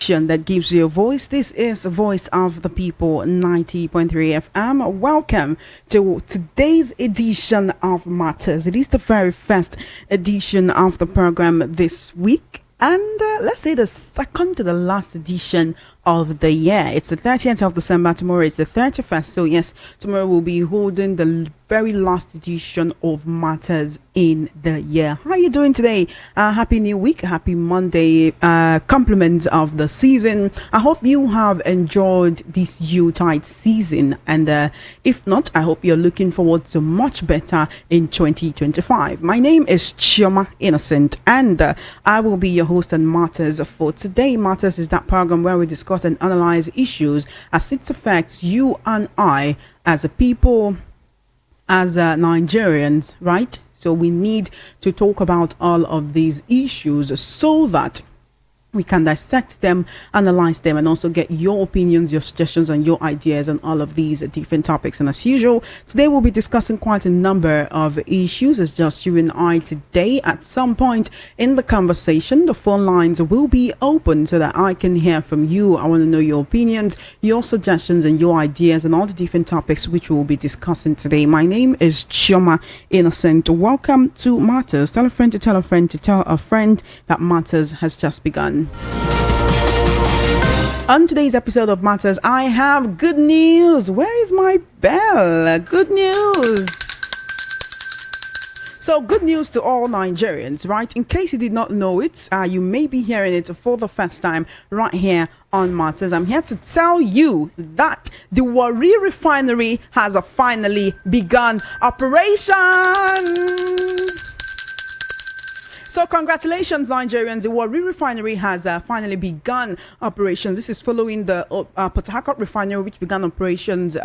station that gives you a voice. This is Voice of the People 90.3 FM. Welcome to today's edition of Matters. It is the very first edition of the program this week, and let's say the second to the last edition of the year. It's the 30th of December. Tomorrow is the 31st. So yes, tomorrow we'll be holding the very last edition of Matters in the year. How are you doing today? Happy new week. Happy Monday. Compliments of the season. I hope you have enjoyed this Yuletide season. And if not, I hope you're looking forward to much better in 2025. My name is Chioma Innocent, and I will be your host on Matters for today. Matters is that program where we discuss and analyze issues as it affects you and I as a people, as Nigerians, right? So we need to talk about all of these issues so that we can dissect them, analyze them, and also get your opinions, your suggestions, and your ideas on all of these different topics. And as usual, today we'll be discussing quite a number of issues. It's just you and I today. At some point in the conversation, the phone lines will be open so that I can hear from you. I want to know your opinions, your suggestions, and your ideas on all the different topics which we'll be discussing today. My name is Chioma Innocent. Welcome to Matters. Tell a friend to tell a friend to tell a friend that Matters has just begun. On today's episode of Matters, I have good news. Where is my bell? Good news. So good news to all Nigerians, right? In case you did not know it, you may be hearing it for the first time right here on Matters. I'm here to tell you that the Warri refinery has finally begun operation. So congratulations, Nigerians. The Warri refinery has finally begun operations. This is following the Port Harcourt refinery, which began operations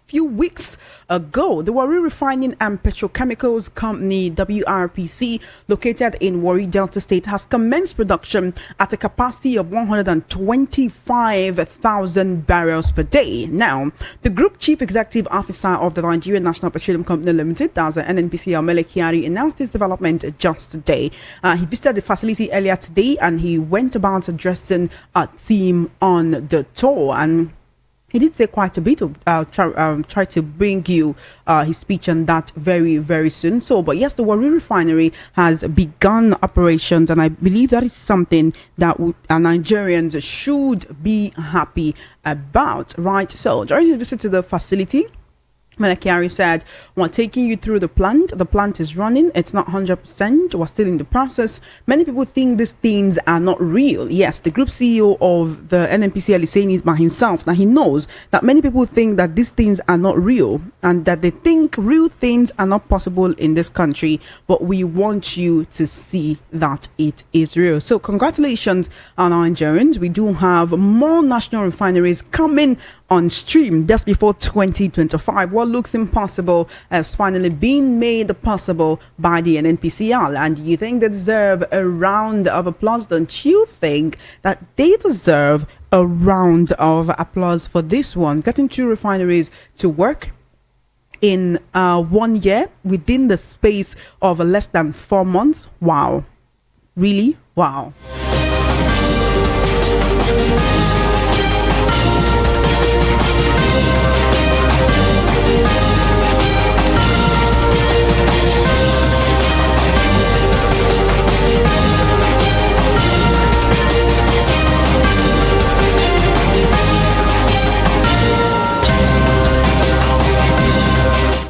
few weeks ago. The Warri Refining and Petrochemicals Company, WRPC, located in Warri Delta State, has commenced production at a capacity of 125,000 barrels per day. Now, the Group Chief Executive Officer of the Nigerian National Petroleum Company Limited, that's NNPC, Omele Kyari, announced this development just today. He visited the facility earlier today, and he went about addressing a team on the tour. And he did say quite a bit of try to bring you his speech on that very, very soon. So, but yes, the Warri refinery has begun operations, and I believe that is something that Nigerians should be happy about, right? So, during his visit to the facility, Kyari said, "We're taking you through the plant. The plant is running. It's not 100%. We're still in the process. Many people think these things are not real." Yes, the group CEO of the NNPC is saying it by himself. Now he knows that many people think that these things are not real, and that they think real things are not possible in this country. But we want you to see that it is real. So congratulations on our Nigerians. We do have more national refineries coming on stream just before 2025. What looks impossible has finally been made possible by the NNPCL, and you think they deserve a round of applause? Don't you think that they deserve a round of applause for this one? Getting two refineries to work in 1 year within the space of less than 4 months. Wow. Really? Wow.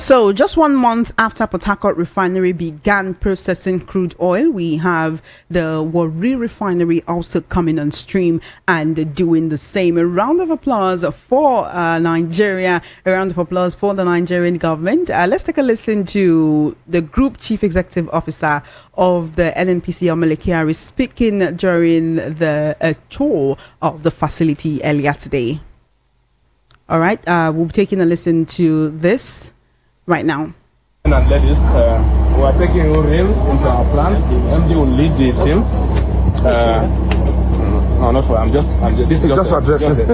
So just 1 month after Port Harcourt refinery began processing crude oil, we have the Warri refinery also coming on stream and doing the same. A round of applause for Nigeria, a round of applause for the Nigerian government. Let's take a listen to the Group Chief Executive Officer of the NNPC, Omele Kyari, speaking during the tour of the facility earlier today. All right, we'll be taking a listen to this right now. And ladies, we are taking you real into our plant. MD will lead the team. No, not for. This is just addressing.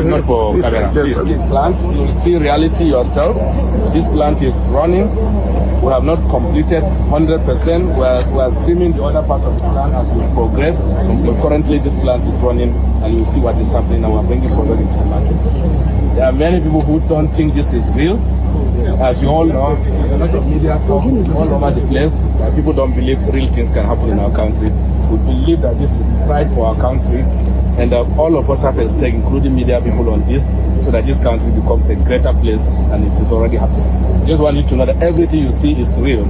Not for camera. This plant, you'll see reality yourself. This plant is running. We have not completed 100%. We are streaming the other part of the plan as we progress. But currently, this plant is running, and you'll see what is happening, and we're bringing product into the market. There are many people who don't think this is real. As you all know, a lot of media talk all over the place. People don't believe real things can happen in our country. We believe that this is pride for our country, and all of us have a stake, including media people, on this, so that this country becomes a greater place, and it is already happening. Just want you to know that everything you see is real,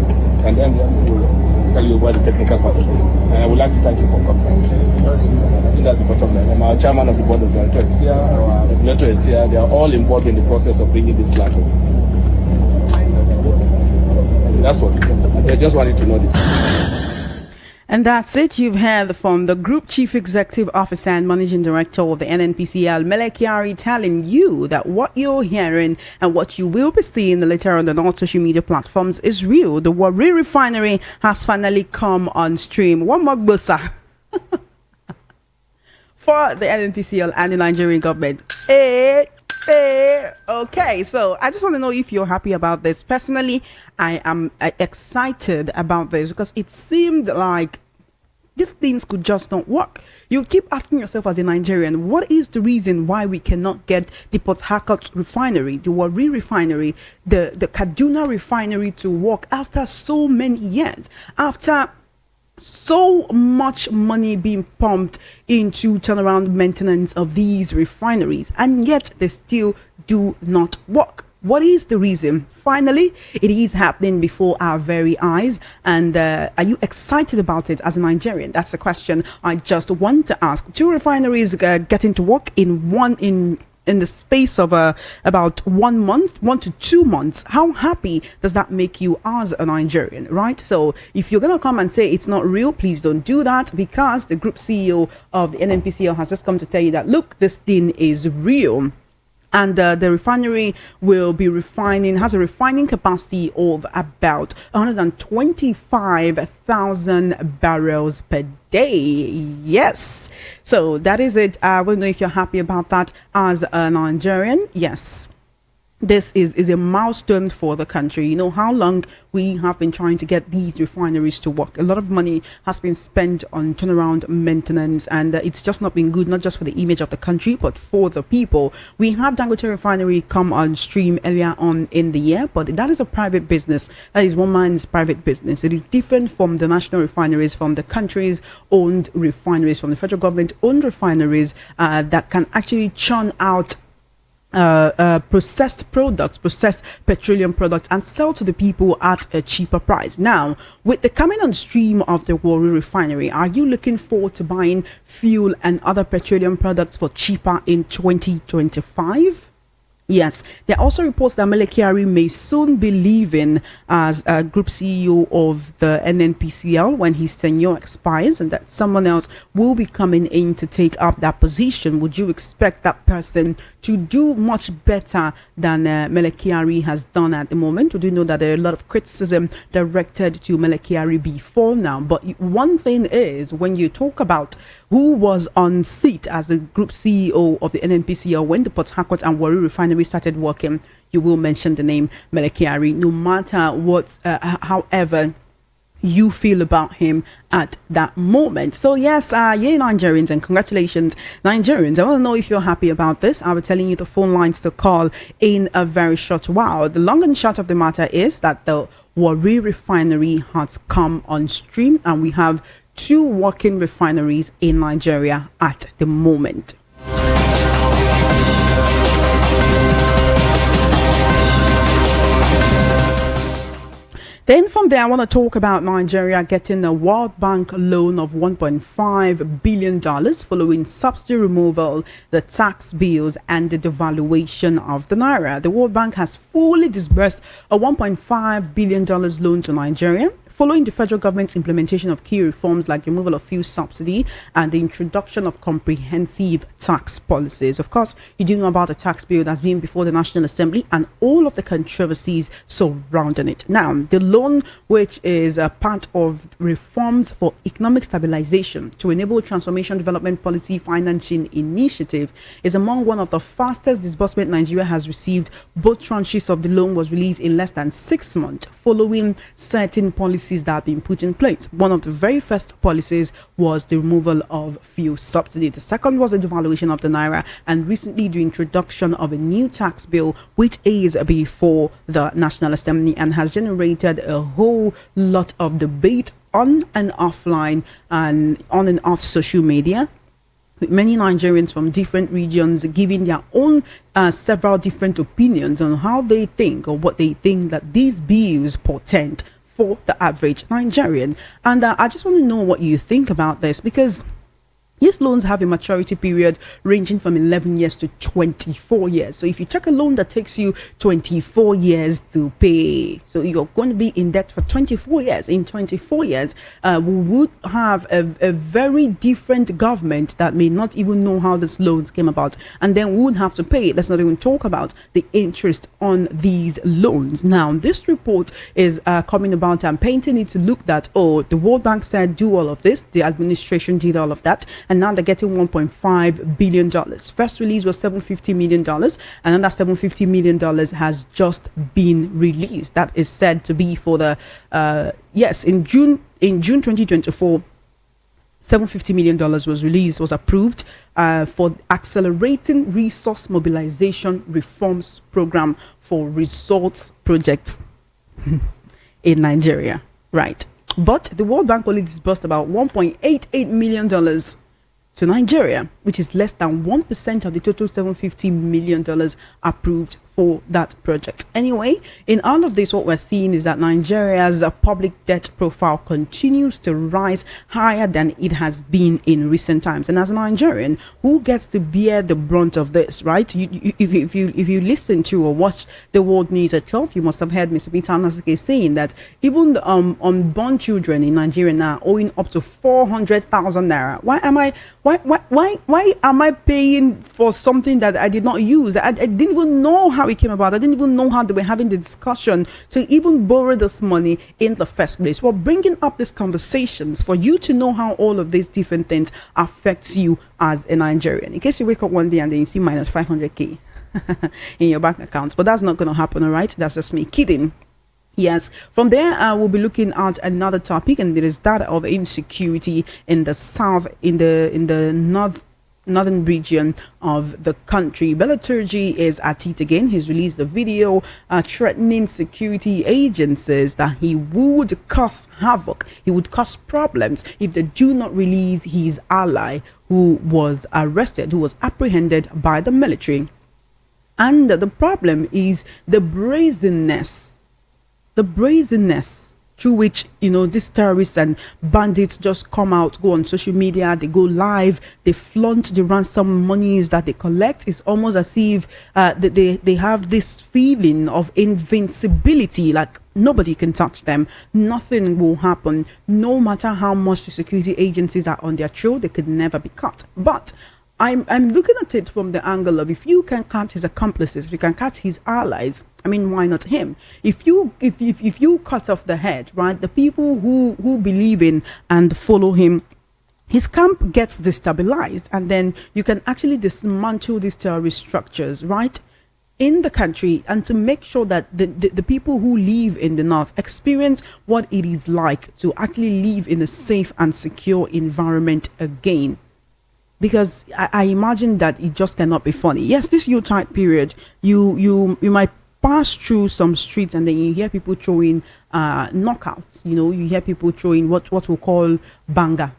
and then we will tell you about the technical part of it. And I would like to thank you for coming. Thank you. I think that's the bottom line. And our chairman of the board of directors is here, our regulator is here. They are all involved in the process of bringing this plant. That's what I just wanted to know this. And that's it. You've heard from the Group Chief Executive Officer and Managing Director of the NNPCL, Mele Kyari, telling you that what you're hearing and what you will be seeing later on all social media platforms is real. The Warri refinery has finally come on stream. One more gbosa for the NNPCL and the Nigerian government. Okay, so I just want to know if you're happy about this. Personally, I am excited about this because it seemed like these things could just not work. You keep asking yourself as a Nigerian, what is the reason why we cannot get the Port Harcourt refinery, the Warri refinery, the Kaduna refinery to work after so many years, after so much money being pumped into turnaround maintenance of these refineries, and yet they still do not work? What is the reason? Finally, it is happening before our very eyes, and are you excited about it as a Nigerian? That's the question I just want to ask. 2 refineries getting to work in the space of about 1 month, 1 to 2 months. How happy does that make you as a Nigerian, right? So if you're gonna come and say it's not real, please don't do that, because the group CEO of the NNPCL has just come to tell you that, look, this thing is real. And the refinery will be has a refining capacity of about 125,000 barrels per day. Yes. So that is it. I don't know if you're happy about that as a Nigerian. Yes. This is a milestone for the country. You know how long we have been trying to get these refineries to work. A lot of money has been spent on turnaround maintenance, and it's just not been good, not just for the image of the country, but for the people. We have Dangote refinery come on stream earlier on in the year, but that is a private business. That is one man's private business. It is different from the national refineries, from the country's owned refineries, from the federal government owned refineries that can actually churn out processed petroleum products and sell to the people at a cheaper price. Now, with the coming on stream of the Warri refinery, are you looking forward to buying fuel and other petroleum products for cheaper in 2025? Yes, there are also reports that Mele Kyari may soon be leaving as a group CEO of the NNPCL when his tenure expires, and that someone else will be coming in to take up that position. Would you expect that person to do much better than Mele Kyari has done at the moment? We do know that there are a lot of criticism directed to Mele Kyari before now, but one thing is, when you talk about who was on seat as the group CEO of the NNPCL when the Port Harcourt and Warri refinery started working, you will mention the name Mele Kyari, no matter what, however you feel about him at that moment. So yes, yay Nigerians, and congratulations Nigerians. I want to know if you're happy about this. I'll be telling you the phone lines to call in a very short while. The long and short of the matter is that the Warri refinery has come on stream, and we have 2 working refineries in Nigeria at the moment. Then from there, I want to talk about Nigeria getting a World Bank loan of $1.5 billion following subsidy removal, the tax bills, and the devaluation of the Naira. The World Bank has fully disbursed a $1.5 billion loan to Nigeria following the federal government's implementation of key reforms like removal of fuel subsidy and the introduction of comprehensive tax policies. Of course, you do know about the tax bill that's been before the National Assembly and all of the controversies surrounding it. Now, the loan, which is a part of reforms for economic stabilization to enable transformation development policy financing initiative, is among one of the fastest disbursement Nigeria has received. Both tranches of the loan was released in less than 6 months following certain policies that have been put in place. One of the very first policies was the removal of fuel subsidy. The second was the devaluation of the naira, and recently the introduction of a new tax bill, which is before the National Assembly and has generated a whole lot of debate on and offline and on and off social media, with many Nigerians from different regions giving their own several different opinions on how they think or what they think that these bills portend for the average Nigerian. And I just want to know what you think about this, because these loans have a maturity period ranging from 11 years to 24 years. So if you take a loan that takes you 24 years to pay, so you're going to be in debt for 24 years. In 24 years, we would have a very different government that may not even know how these loans came about. And then we would have to pay. Let's not even talk about the interest on these loans. Now, this report is coming about and painting it to look that, oh, the World Bank said do all of this. The administration did all of that. And now they're getting $1.5 billion. First release was $750 million, and another $750 million has just been released. That is said to be for the in June 2024. $750 million was approved for accelerating resource mobilization reforms program for results projects in Nigeria. Right. But the World Bank only disbursed about $1.88 million to Nigeria, which is less than 1% of the total $750 million approved for that project. Anyway, in all of this, what we're seeing is that Nigeria's public debt profile continues to rise higher than it has been in recent times. And as a Nigerian, who gets to bear the brunt of this, right? If you listen to or watch the world news at 12, you must have heard Mr. Peter Anasike saying that even the unborn children in Nigeria now owing up to 400,000 naira. Why am I paying for something that I did not use? I didn't even know how it came about. I didn't even know how they were having the discussion to even borrow this money in the first place. We're bringing up these conversations for you to know how all of these different things affects you as a Nigerian. In case you wake up one day and then you see minus 500k in your bank account, but that's not going to happen. All right, that's just me kidding. Yes, from there we'll be looking at another topic, and it is that of insecurity in the south, in the northern region of the country. Belaturji is at it again. He's released a video threatening security agencies that he would cause havoc, he would cause problems if they do not release his ally who was arrested, who was apprehended by the military. And the problem is the brazenness through which, you know, these terrorists and bandits just come out, go on social media, they go live, they flaunt the ransom monies that they collect. It's almost as if they have this feeling of invincibility, like nobody can touch them, nothing will happen. No matter how much the security agencies are on their trail, they could never be caught. But I'm looking at it from the angle of, if you can catch his accomplices, if you can catch his allies, I mean, why not him? If you cut off the head, right, the people who believe in and follow him, his camp gets destabilized, and then you can actually dismantle these terrorist structures, right, in the country, and to make sure that the people who live in the north experience what it is like to actually live in a safe and secure environment again. Because I imagine that it just cannot be funny. Yes, this Yuletide period, you might pass through some streets and then you hear people throwing knockouts. You know, you hear people throwing what we call banga,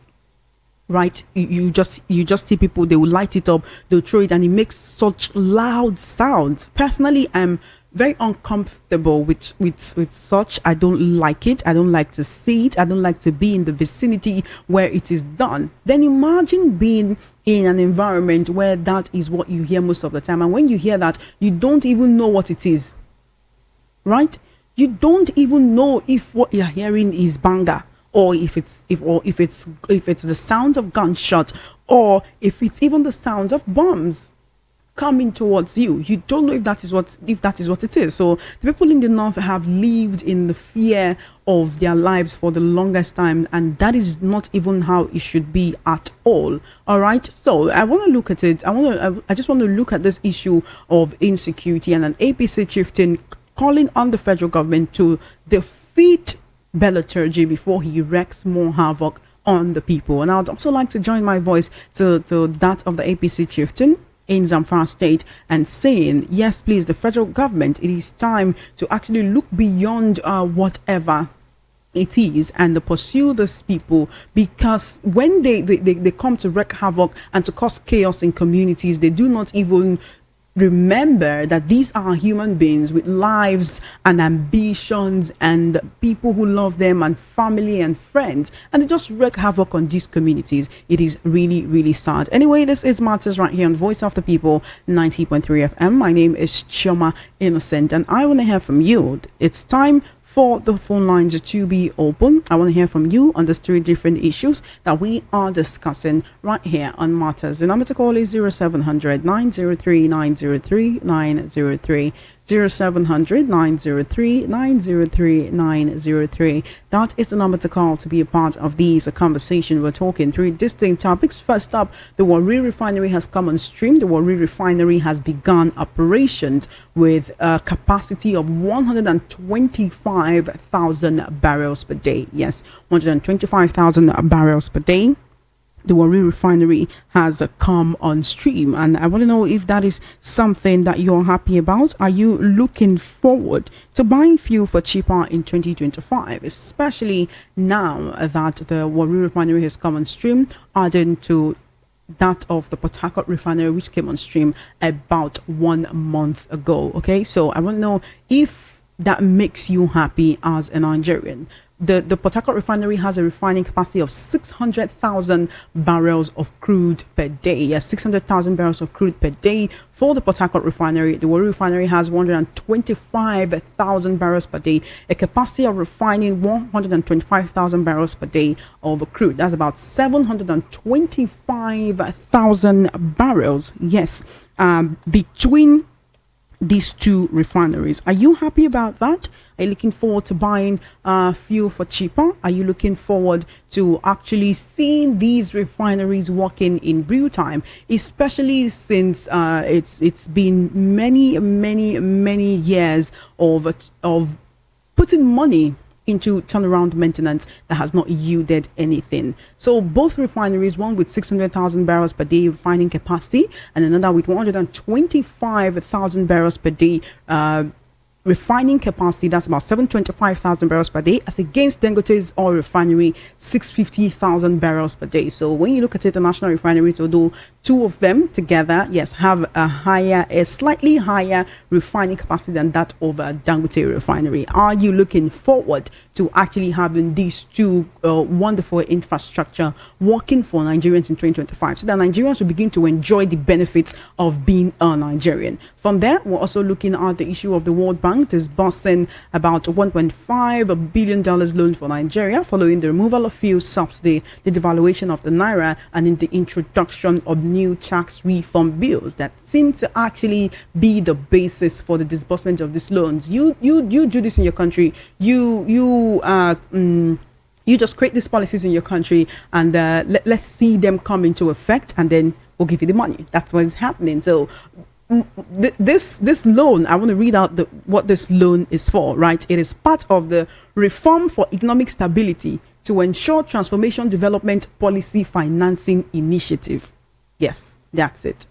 right? You just see people, they will light it up, they'll throw it, and it makes such loud sounds. Personally, I'm very uncomfortable with such. I don't like it. I don't like to see it. I don't like to be in the vicinity where it is done. Then imagine being in an environment where that is what you hear most of the time, and when you hear that, you don't even know what it is, right? You don't even know if what you're hearing is banger, or if it's the sounds of gunshots, or if it's even the sounds of bombs coming towards you. You don't know if that is what it is. So the people in the north have lived in the fear of their lives for the longest time, and that is not even how it should be at all. All right, so I want to look at it. I just want to look at this issue of insecurity, and an APC chieftain calling on the federal government to defeat Beliturgy before he wreaks more havoc on the people. And I'd also like to join my voice to that of the APC chieftain in Zamfara State, and saying, yes, please, the federal government, it is time to actually look beyond whatever it is and pursue these people, because when they come to wreak havoc and to cause chaos in communities, they do not even remember that these are human beings with lives and ambitions and people who love them and family and friends, and they just wreak havoc on these communities. It is really, really sad. Anyway, this is Matters right here on Voice of the People 90.3 FM. My name is Chioma Innocent, and I want to hear from you. It's time for the phone lines to be open. I want to hear from you on the 3 different issues that we are discussing right here on Matters. The number to call is 0700 903 903 903. 0700 903 903 903. That is the number to call to be a part of these conversation. We're talking 3 distinct topics. First up, the Warri refinery has come on stream. The Warri refinery has begun operations with a capacity of 125,000 barrels per day. Yes, 125,000 barrels per day. The Warri refinery has come on stream, and I want to know if that is something that you're happy about. Are you looking forward to buying fuel for cheaper in 2025, especially now that the Warri refinery has come on stream, adding to that of the Port Harcourt refinery, which came on stream about 1 month ago? Okay, so I want to know if that makes you happy as a Nigerian. The Port Harcourt refinery has a refining capacity of 600,000 barrels of crude per day. Yes, 600,000 barrels of crude per day for the Port Harcourt refinery. The Warri refinery has 125,000 barrels per day, a capacity of refining 125,000 barrels per day of crude. That's about 725,000 barrels. Yes, between these 2 refineries. Are you happy about that? Are you looking forward to buying fuel for cheaper? Are you looking forward to actually seeing these refineries working in real time, especially since it's been many years of putting money into turnaround maintenance that has not yielded anything? So both refineries, one with 600,000 barrels per day refining capacity and another with 125,000 barrels per day refining capacity, that's about 725,000 barrels per day, as against Dangote's oil refinery 650,000 barrels per day. So when you look at it, the national refineries, although 2 of them together, yes, have a slightly higher refining capacity than that of a Dangote refinery. Are you looking forward to actually having these 2 wonderful infrastructure working for Nigerians in 2025, so that Nigerians will begin to enjoy the benefits of being a Nigerian? From there, we're also looking at the issue of the World Bank disbursing about $1.5 billion loan for Nigeria following the removal of fuel subsidy, the devaluation of the naira, and in the introduction of new tax reform bills that seem to actually be the basis for the disbursement of these loans. You do this in your country. You just create these policies in your country, and let's see them come into effect, and then we'll give you the money. That's what is happening. So this loan, I want to read out what this loan is for, right? It is part of the Reform for Economic Stability to Ensure Transformation Development Policy Financing Initiative. Yes, that's it.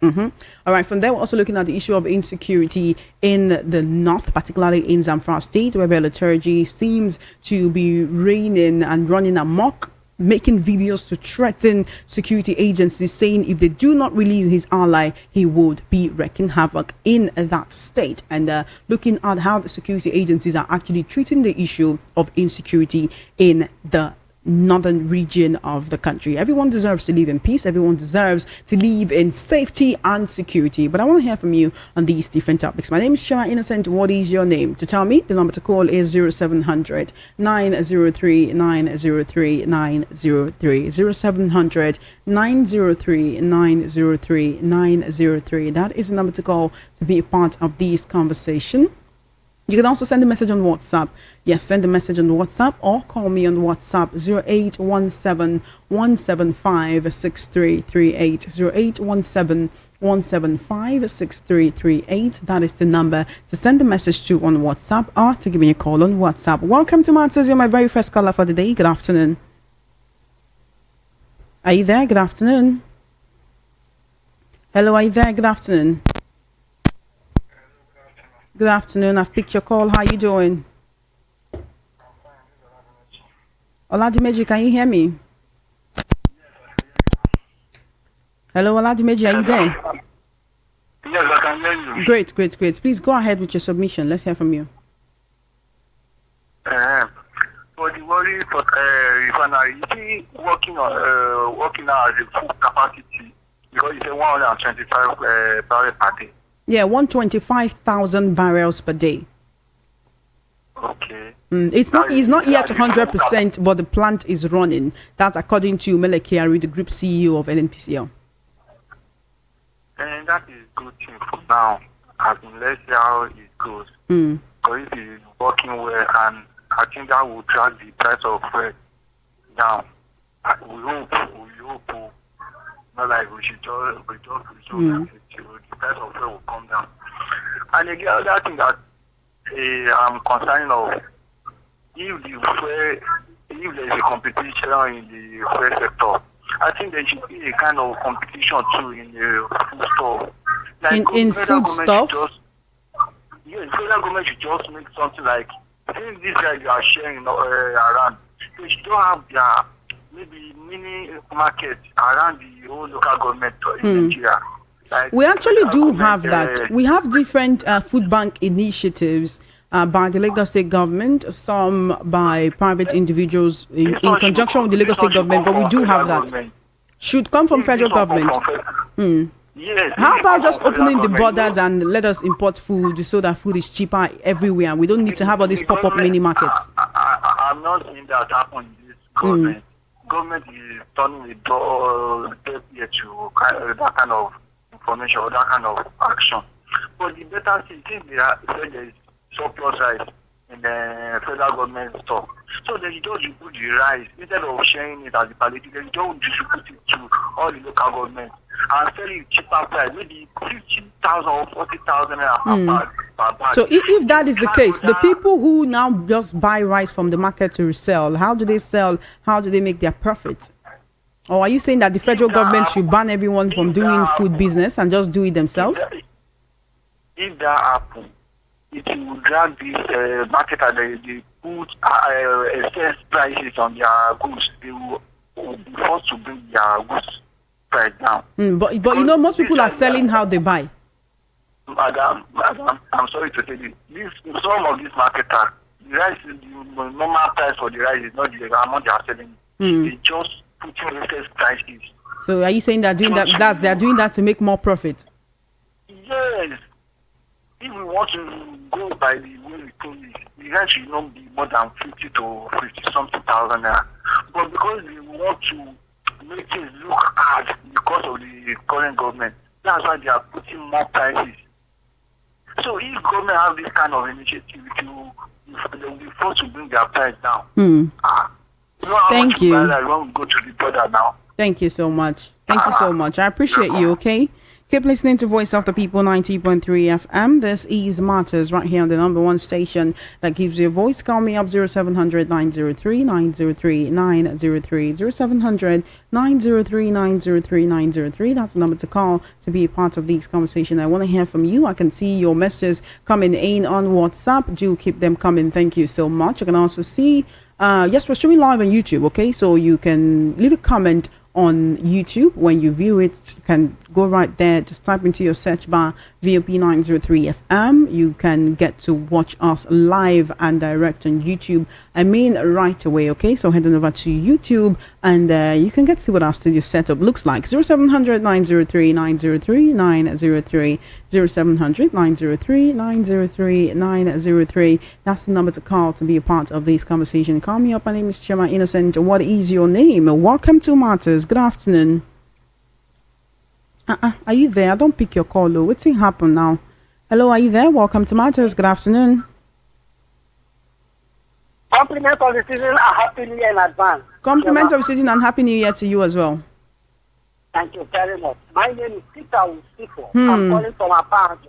All right, from there, we're also looking at the issue of insecurity in the north, particularly in Zamfara State, where Beliturgy seems to be reigning and running amok, making videos to threaten security agencies, saying if they do not release his ally, he would be wreaking havoc in that state. And looking at how the security agencies are actually treating the issue of insecurity in the northern region of the country. Everyone deserves to live in peace. Everyone deserves to live in safety and security. But I want to hear from you on these different topics. My name is Shema Innocent. What is your name? To tell me, the number to call is 0700 903 903 903 0700 903 903 903. That is the number to call to be a part of this conversation. You can also send a message on WhatsApp. Yes, send a message on WhatsApp or call me on WhatsApp 0817 175 6338. 0817 175 6338. That is the number to send a message to on WhatsApp or to give me a call on WhatsApp. Welcome to Matters. You're my very first caller for the day. Good afternoon. Are you there? Good afternoon. Hello, are you there? Good afternoon. Good afternoon. I've picked your call. How are you doing? Oladimeji, can you hear me? Hello, Oladimeji, are you there? Yes, I can hear you. Great. Please go ahead with your submission. Let's hear from you. For the worry for refinery, is he working now as a full capacity? Because it's a 125 barrel per day. Yeah, 125,000 barrels per day. Okay. It's not yet 100%, but the plant is running. That's according to Mele Kyari, the group CEO of NNPCL. And that is good thing for now. I mean, let's see how it goes. Because if it's working well, and I think that will drag the price of fuel down. We hope. Not like we should the price of fuel will come down. And again, other thing that I'm concerned of, if there's a competition in the fuel sector, I think there should be a kind of competition too in the food store. Like in food stuff? Yes, federal government should just make something like, since this guy you are sharing around, they should have their maybe mini market around the whole local government in Nigeria. Like, we actually do have that. We have different food bank initiatives by the Lagos State government, some by private individuals in conjunction with the Lagos State government, but we do have that. Should come from federal government. Yes. How about just opening the borders and let us import food so that food is cheaper everywhere and we don't need to have all these pop-up mini markets? I'm not seeing that happen in this government. Government is turning the door deaf ear to that kind of information or that kind of action. But the better thing is there is surplus rice in the federal government store. So they just distribute the rice instead of sharing it as the palliative. They just distribute it to all the local governments and sell it cheaper price, maybe 50,000 or 40,000 per bag. So if that is the case, the people who now just buy rice from the market to resell, how do they sell? How do they make their profit? Or are you saying that the federal government should ban everyone from doing food business and just do it themselves? If that happens, it will drag this market and they put excess prices on their goods. They will be forced to bring their goods price down. But you know, most people are selling how they buy. Madam, I'm sorry to tell you, some of these marketers, the rice, the normal price for the rice is not the amount they are selling. They just put in excess prices. So are you saying they're doing that? They're doing that to make more profit? Yes. If we want to go by the way we think it, the rent should not be more than 50 to 50 something thousand naira. But because we want to make things look hard because of the current government, that's why they are putting more prices. So if government have this kind of initiative, they will be forced to bring their price down. Thank you. When we go to the border now. Thank you so much. Thank you so much. I appreciate you, okay? Keep listening to Voice of the People 90.3 FM. This is Matters right here on the number one station that gives you a voice. Call me up 0700 903 903 903 0700 903 903 903. That's the number to call to be a part of this conversation. I want to hear from you. I can see your messages coming in on WhatsApp. Do keep them coming. Thank you so much. You can also see, yes, we're streaming live on YouTube, okay? So you can leave a comment on YouTube. When you view it, you can go right there, just type into your search bar VOP 903 FM. You can get to watch us live and direct on YouTube I mean right away, okay? So head on over to YouTube and you can get to see what our studio setup looks like. 0700 903 903 903 0700 903 903 903. That's the number to call to be a part of this conversation. Call me up. My name is Chema Innocent. What is your name? Welcome to Matters. Good afternoon. Are you there? Don't pick your call, though. What's happened now? Hello, are you there? Welcome to Matters. Good afternoon. Compliments of the season and happy new year in advance. Compliments of the season and happy new year to you as well. Thank you very much. My name is Peter Usifo. I'm calling from Apart.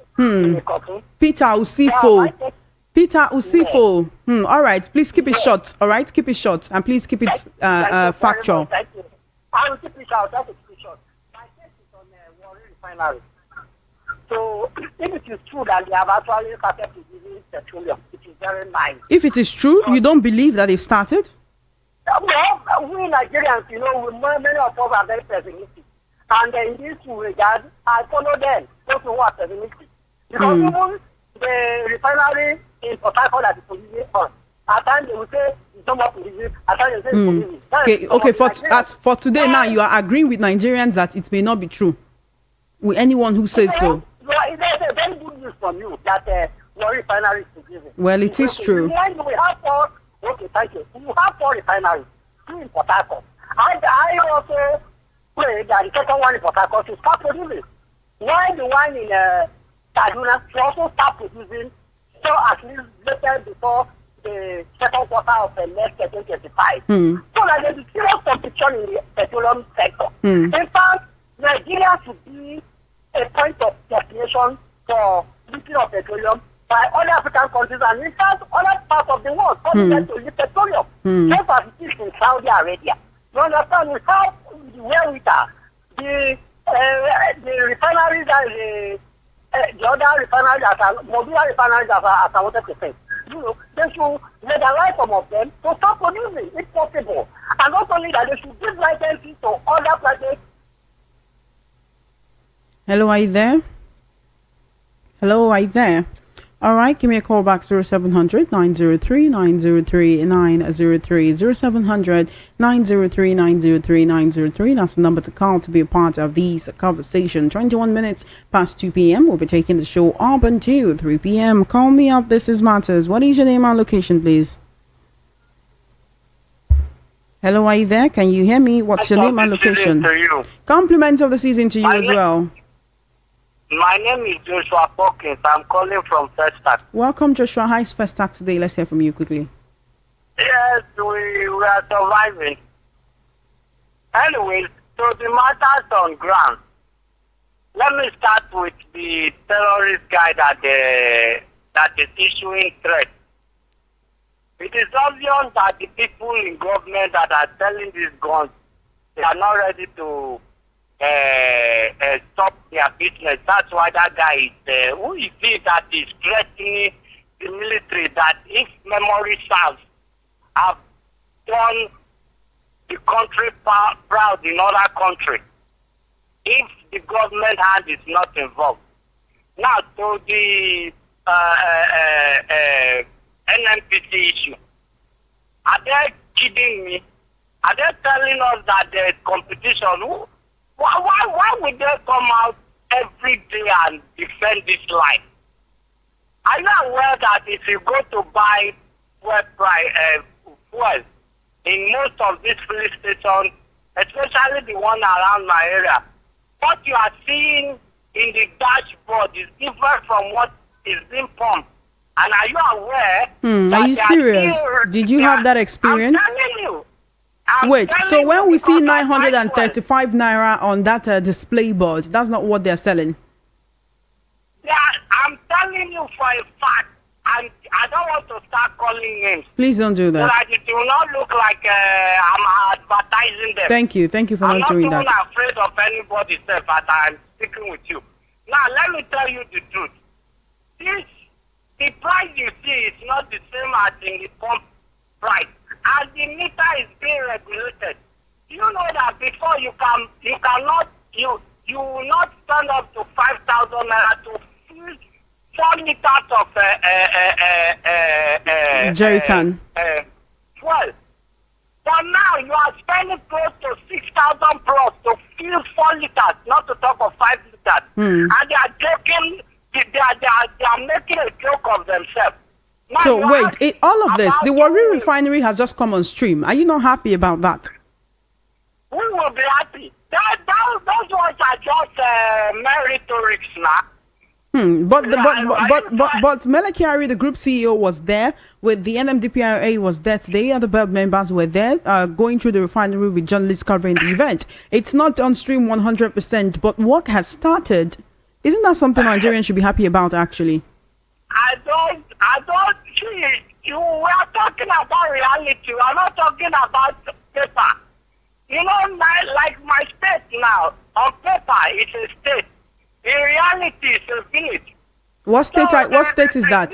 Peter Usifo. Peter Usifo. All right. Please keep it short. All right. Keep it short. And please keep it factual. Thank you. I will keep it short. Try to keep it short. My case is on Warri Refinery. So, if it is true that they have actually started producing petroleum, it is very nice. If it is true, you don't believe that they've started? Well, we Nigerians, many of us are very pessimistic. And in this regard, I follow them, those who are pessimistic. Because even the refinery in Port Harcourt that is producing oil, at times they will say it's not more producing, at times they say it's producing. Okay, for today now, you are agreeing with Nigerians that it may not be true. With anyone who says so. Well, there's a very good news from you that Warri Refinery is producing. Well, it is true. We have four, okay, thank you. We have four refineries, two in Port Harcourt. And I also pray that the second one in Port Harcourt should start producing. While the one in Kaduna should also start producing, so at least later before the second quarter of next 2025. So that there is serious competition in the petroleum sector. In fact, Nigeria should be a point of destination for lifting of petroleum by other African countries and in fact other parts of the world coming to lift petroleum. Just as it is in Saudi Arabia. You understand? We have the wherewithal, the refineries and the other refineries that are modular refineries as I wanted to say. They should legalize some of them to start producing if possible. And not only that, they should give licenses to other projects. Hello, are you there? Hello, are you there? All right, give me a call back 0700 903 903 903 0700 903 903 903. That's the number to call to be a part of this conversation. 21 minutes past 2 p.m. We'll be taking the show up until 3 p.m. Call me up. This is Matters. What is your name and location, please? Hello, are you there? Can you hear me? What's your name and location? Compliments of the season to you as well. My name is Joshua Hawkins. I'm calling from Festac. Welcome, Joshua. How is Festac today? Let's hear from you quickly. Yes, we are surviving. Anyways, so the matters on ground. Let me start with the terrorist guy that is issuing threats. It is obvious that the people in government that are selling these guns, they are not ready to stop their business. That's why that guy is who is it that is threatening the military that if memory serves have done the country proud in other countries if the government hand is not involved. Now to the NNPC issue. Are they kidding me? Are they telling us that there is competition? Why would they come out every day and defend this line? Are you aware that if you go to buy fuel in most of these filling stations, especially the one around my area, what you are seeing in the dashboard is different from what is being pumped. And are you aware? Are you serious? Did you have that experience? I'm telling you. Wait, so when we see 935 naira on that display board, that's not what they're selling? Yeah, I'm telling you for a fact, and I don't want to start calling names. Please don't do that. So that it will not look like I'm advertising them. Thank you for not doing that. I'm not even afraid of anybody, sir, but I'm speaking with you. Now, let me tell you the truth. The price you see is not the same as in the pump price. As the meter is being regulated, you know that before you will not stand up to 5,000 naira to fill 4 liters of jerry can. are spending close to 6,000 plus to fill 4 liters, not to talk of 5 liters. And they are joking, they are making a joke of themselves. Now, So wait, all of this, the Warri refinery has just come on stream. Are you not happy about that? We will be happy. Those ones are just mere rhetorics now. But Mele Kyari, the group CEO, was there with the NMDPRA was there today. Other board members were there, going through the refinery with journalists covering the event. It's not on stream 100%, but work has started. Isn't that something Nigerians should be happy about? Actually, I don't see. We are talking about reality. We are not talking about paper. You know, like my state now, on paper, it's a state. In reality, it's a village. what state is that?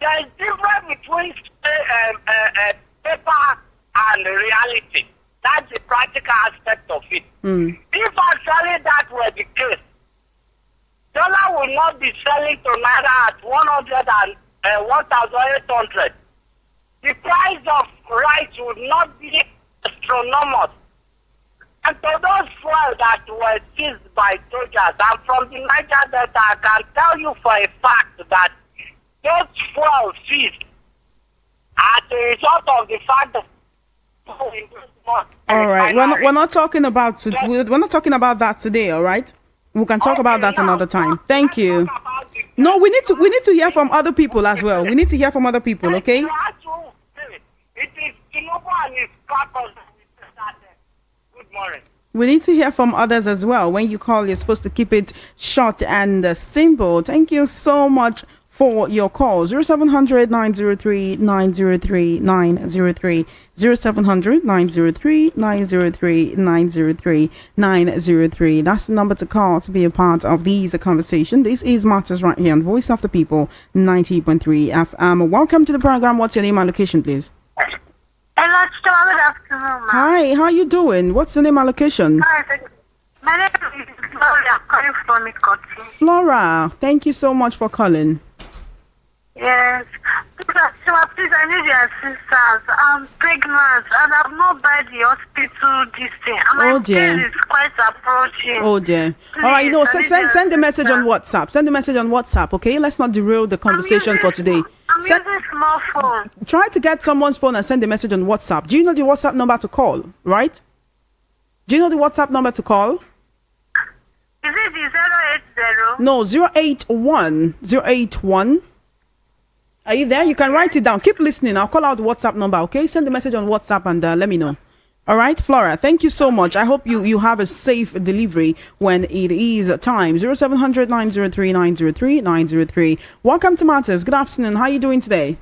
There is difference between paper and reality. That's the practical aspect of it. If actually that were the case, dollar will not be selling to Naira at 100 and 1,800. The price of rice would not be astronomical. And to those fuel that were seized by soldiers, and from the Niger Delta, I can tell you for a fact that those fuel seized as a result of the fact that All right, we're not talking about we're not talking about that today. All right, we can talk about that another time. Thank you. No, we need to hear from other people as well. We need to hear from other people. Okay. It is Tinubu and his caucus. Good morning. We need to hear from others as well. When you call, you're supposed to keep it short and simple. Thank you so much for your call. 0700 903 903 903 0700 903 903 903 903. That's the number to call to be a part of these conversation. This is Matters right here on Voice of the People 90.3 FM. Welcome to the program. What's your name and location, please? Hello, good afternoon, ma'am. Hi, how you doing? What's the name and location? Hi, my name is Flora. I'm calling from Ikoti. Flora, thank you so much for calling. Yes. Please, I need your assistance. I'm pregnant and I've not by the hospital this thing. And my dear. is quite approaching. Oh dear. Please, All right, you know, I need send the your message on assistance. WhatsApp. Send the message on WhatsApp, okay? Let's not derail the conversation for today. I'm using small phone. Try to get someone's phone and send the message on WhatsApp. Do you know the WhatsApp number to call, right? Do you know the WhatsApp number to call? Is it the 080? No, 081. Are you there? You can write it down. Keep listening. I'll call out the WhatsApp number, okay? Send the message on WhatsApp and let me know. All right, Flora, thank you so much. I hope you have a safe delivery when it is time. 0700 903 903 903. Welcome to Matters. Good afternoon. How are you doing today?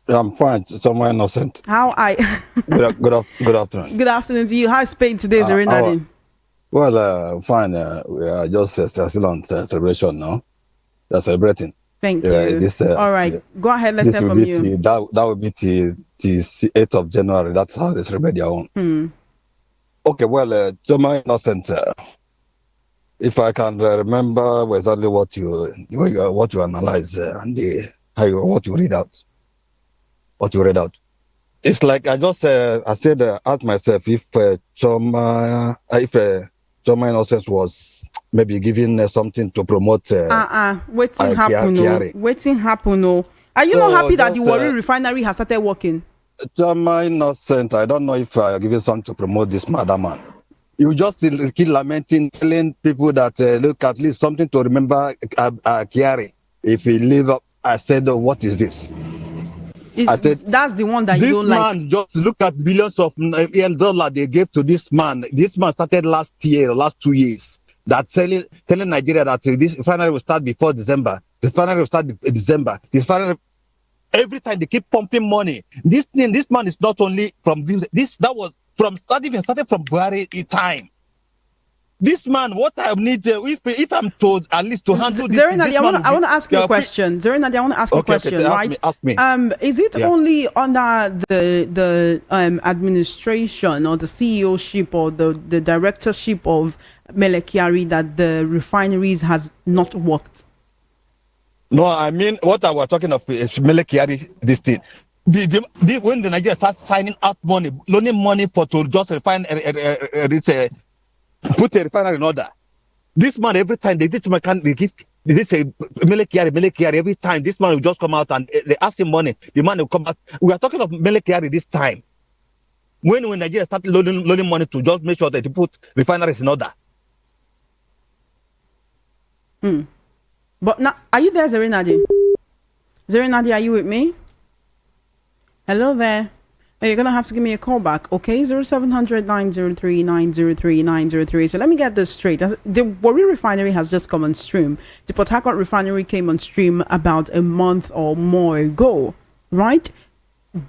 I'm fine. Somewhere innocent. How I Good afternoon. Good afternoon to you. How's Spain today, Zerenadin? Well, fine. We are just still on celebration now. We are celebrating. Thank you. All right. Go ahead. Let's hear from you. That will be the 8th of January. That's how they celebrate their own. Okay, well, Joma Innocent, if I can remember exactly what you analyze and what you read out. It's like I just asked myself if Joma Innocent was maybe giving something to promote. Waiting happen. No. Are you not happy that the Warri refinery has started working? Joma Innocent, I don't know if I giving something to promote this madman. You just keep lamenting, telling people that look, at least something to remember Kyari. If he live up, I said, what is this? I said, that's the one that you don't like. This man, just look at billions of dollars they gave to this man. This man started last 2 years. That telling Nigeria that this refinery will start before December. This refinery will start in December. This refinery, every time they keep pumping money. This man is not only from this. That was from started from Buhari time. This man, what I need, if I'm told at least to handle this. Zerenadi, I want to ask you a question. Zerenadi, I want to ask you a question, right? Ask me. Is it only under the administration or the CEOship or the directorship of Mele Kyari that the refineries has not worked? No, I mean what I was talking of is Mele Kyari. This thing, When the Nigeria starts signing out money, loaning money to just refine put a refinery in order. This man every time they give Mele Kyari every time this man will just come out and they ask him money. The man will come back. We are talking of Mele Kyari this time. When Nigeria start loaning money to just make sure that they put refineries in order. But now, are you there, Zerinadi? Zerinadi, are you with me? Hello there. You're going to have to give me a call back, okay? 0700 903 903 903. So let me get this straight. The Warri refinery has just come on stream. The Port Harcourt refinery came on stream about a month or more ago, right?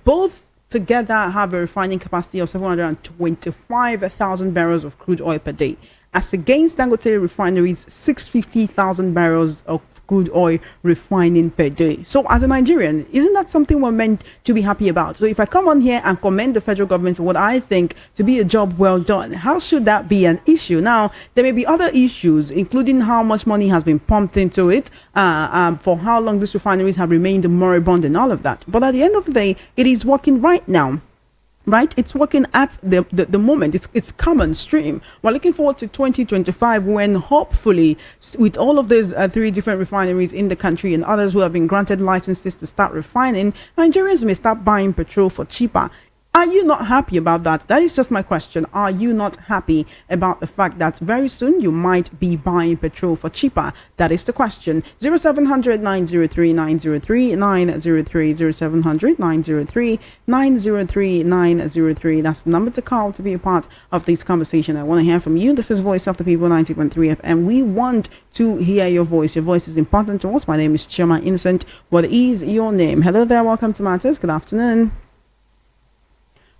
Both together have a refining capacity of 725,000 barrels of crude oil per day, as against Dangote refineries 650,000 barrels of crude oil refining per day. So as a Nigerian, isn't that something we're meant to be happy about? So if I come on here and commend the federal government for what I think to be a job well done, how should that be an issue? Now, there may be other issues, including how much money has been pumped into it, for how long these refineries have remained moribund and all of that. But at the end of the day, it is working right now. Right, it's working at the moment. It's common stream. We're looking forward to 2025, when hopefully, with all of these 3 different refineries in the country and others who have been granted licenses to start refining, Nigerians may start buying petrol for cheaper. Are you not happy about that? That is just my question. Are you not happy about the fact that very soon you might be buying petrol for cheaper? That is the question. 0700 903 903 903 0700 903 903 903. That's the number to call to be a part of this conversation. I want to hear from you. This is Voice of the People 90.3 FM. We want to hear your voice. Your voice is important to us. My name is Chima Innocent. What is your name? Hello there. Welcome to Matters. Good afternoon.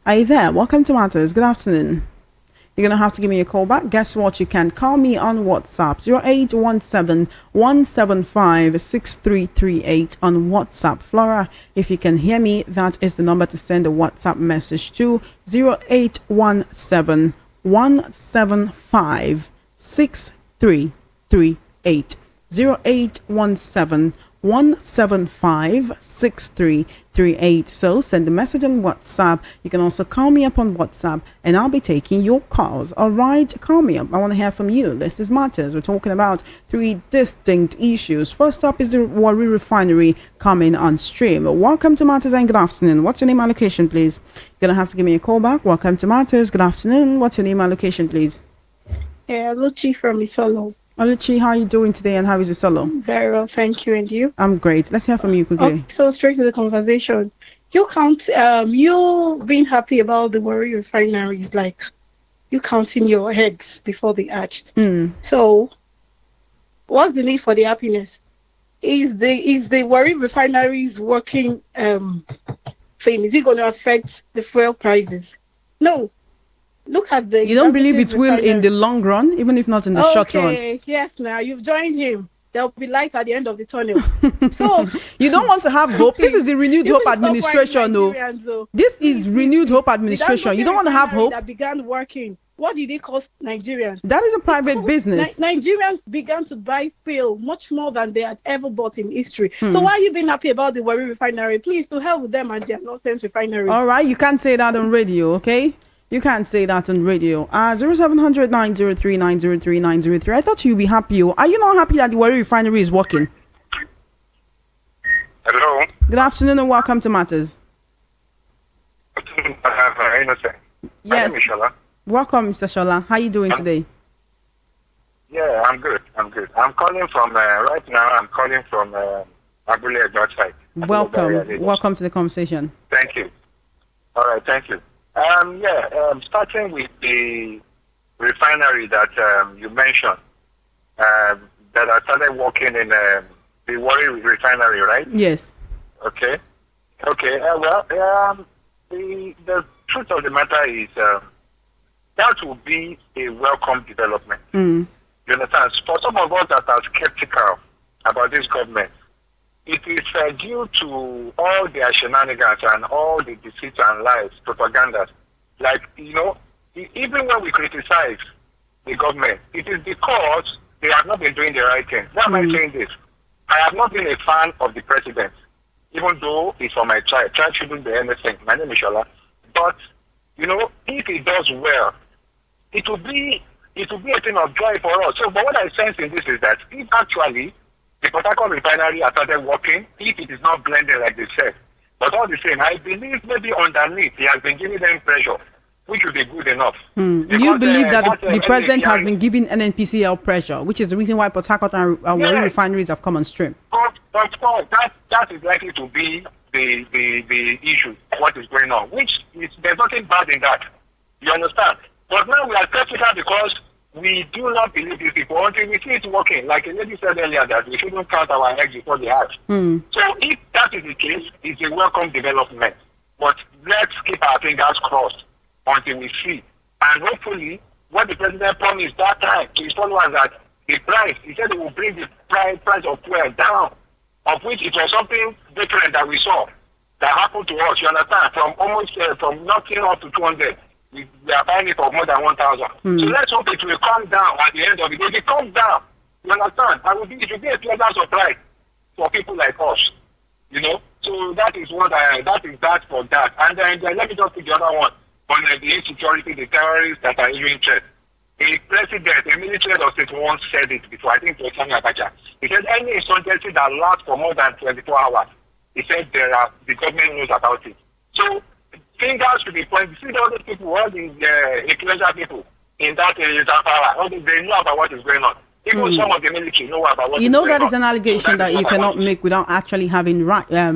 Are you there? Welcome to Matters. Good afternoon. You're going to have to give me a call back. Guess what? You can call me on WhatsApp. 0817-175-6338 on WhatsApp. Flora, if you can hear me, that is the number to send a WhatsApp message to. 0817-175-6338. 0817-175-6338. So send a message on WhatsApp. You can also call me up on WhatsApp and I'll be taking your calls. All right, call me up. I want to hear from you. This is Matters. We're talking about 3 distinct issues. First up is the Warri refinery coming on stream. Welcome to Matters and good afternoon. What's your name and location, please? You're going to have to give me a call back. Welcome to Matters. Good afternoon. What's your name and location, please? Yeah, Luchi from Isolo. Oluchi, how are you doing today and how is your solo? Very well, thank you. And you? I'm great. Let's hear from you quickly. Okay, so straight to the conversation. You being happy about the Warri refineries, like you counting your eggs before they hatched. So what's the need for the happiness? Is the Warri refineries working thing? Is it going to affect the fuel prices? No. Look at the. You don't believe it will in the long run, even if not in the short run. Okay, yes. Now you've joined him. There will be light at the end of the tunnel. So you don't want to have hope. This is the Renewed Hope administration, no. This is Renewed Hope administration. You don't want to have hope. That began working. What did it cost Nigerians? That is a private business. Nigerians began to buy fuel much more than they had ever bought in history. So why are you being happy about the Warri refinery? Please, to hell with them and their nonsense refineries. All right, you can't say that on radio, okay? You can't say that on radio. 0700 903 903 903. I thought you'd be happy. Are you not happy that the Warri refinery is working? Hello. Good afternoon and welcome to Matters. Innocent. Yes. My name is Shola. Welcome, Mr. Shola. How are you doing today? Yeah, I'm good. I'm calling from, right now, I'm calling from Abule outside. Welcome to the conversation. Thank you. All right, thank you. Starting with the refinery that you mentioned, that I started working in the Warri refinery, right? Yes. Okay. The truth of the matter is that will be a welcome development. You understand? For some of us that are skeptical about this government, it is due to all their shenanigans and all the deceit and lies, propagandas. Like, even when we criticize the government, it is because they have not been doing the right thing. Why am I saying this? I have not been a fan of the president. even though it's for my child. Child shouldn't be anything. My name is Shola. But, if it does well, it will be a thing of joy for us. So, but what I sense in this is that if actually the Port Harcourt refinery has started working, if it is not blending like they said, but all the same, I believe maybe underneath he has been giving them pressure, which would be good enough. You believe that the president has been giving NNPCL pressure, which is the reason why Port Harcourt and Warri refineries have come on stream? Of course, that is likely to be the issue, what is going on, which there's nothing bad in that. You understand? But now we are skeptical because we do not believe these people until we see it working. Like a lady said earlier that we shouldn't count our eggs before they hatch. So if that is the case, it's a welcome development. But let's keep our fingers crossed until we see. And hopefully, what the president promised that time to his followers that the price, he said he will bring the price of fuel down, of which it was something different that we saw that happened to us, you understand, from almost from nothing up to 200. We are buying it for more than 1,000. So let's hope it will come down at the end of the day. If it comes down, you understand, it will be a pleasant surprise for people like us, So that is that for that. And then let me just pick the other one on the insecurity, the terrorists that are injuring threat. A president, a military head of state once said it before, I think it was Sani Abacha. He said any insurgency that lasts for more than 24 hours, he said the government knows about it. So fingers should be pointed. See all those people, all these influential people in that power, they know about what is going on. Even some of the military know about what is going on. That is an allegation that you cannot make without actually having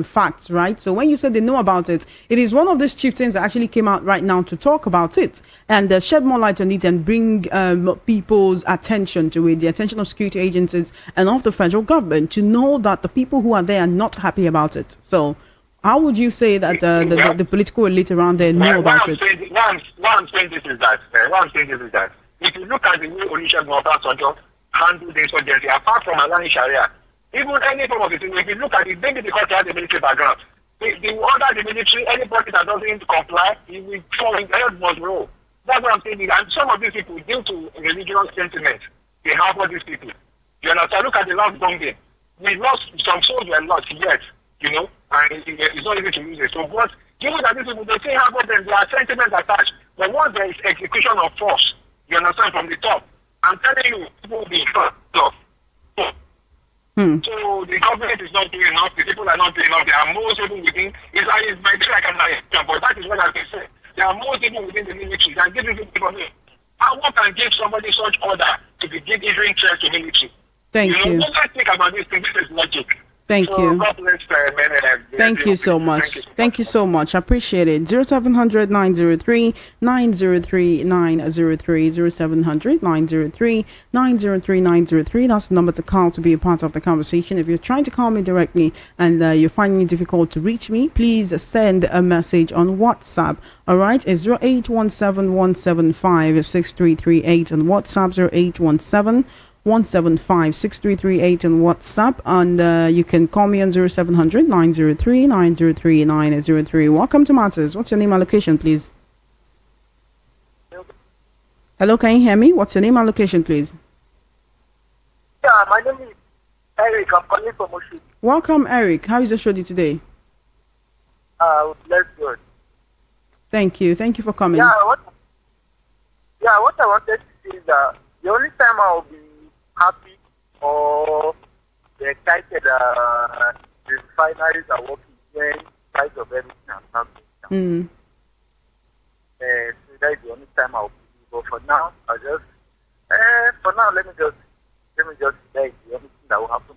facts, right? So when you say they know about it, it is one of these chieftains that actually came out right now to talk about it and shed more light on it and bring people's attention to it, the attention of security agencies and of the federal government to know that the people who are there are not happy about it. So how would you say that the political elite around there know about it? What I'm saying is that if you look at the way Olusegun Obasanjo handle the insurgency, apart from allowing Sharia, even any form of it, if you look at it, maybe because they have the military background, they order the military, anybody that doesn't comply, he will fall in head must roll. That's what I'm saying. And some of these people, due to religious sentiment, they have all these people. You understand? Look at the last bombing. We lost, some souls were lost yet, and it's not easy to use it. So, but given that these people, they say have all them, there are sentiments attached. But once there is execution of force, you understand, from the top, I'm telling you, people will be hurt. So the government is not doing enough, the people are not doing enough, there are most people within, it might be like an idea, but that is what I can say. There are most people within the military that give people from me. How one can give somebody such order to be giving threats to military? Thank you. Let's think about this thing, this is logic. Thank you. God bless, Thank you so much. Thank you so much. I appreciate it. 0700 903 903 903 0700 903 903 903. That's the number to call to be a part of the conversation. If you're trying to call me directly and you're finding it difficult to reach me, please send a message on WhatsApp. All right, it's 0817 175 6338 on WhatsApp, 0817 175 6338 on WhatsApp, and you can call me on 0700 903 903 903. Welcome to Matters. What's your name and location, please? Hello, can you hear me? What's your name and location, please? Yeah, my name is Eric. I'm calling from Oshi. Welcome, Eric. How is the show today? Let's good. Thank you. Thank you for coming. What I wanted to say is that the only time I will be happy or excited the refineries are working when price of everything has not been down. So that is the only time I'll be. But for now, let me just say the only thing that will happen.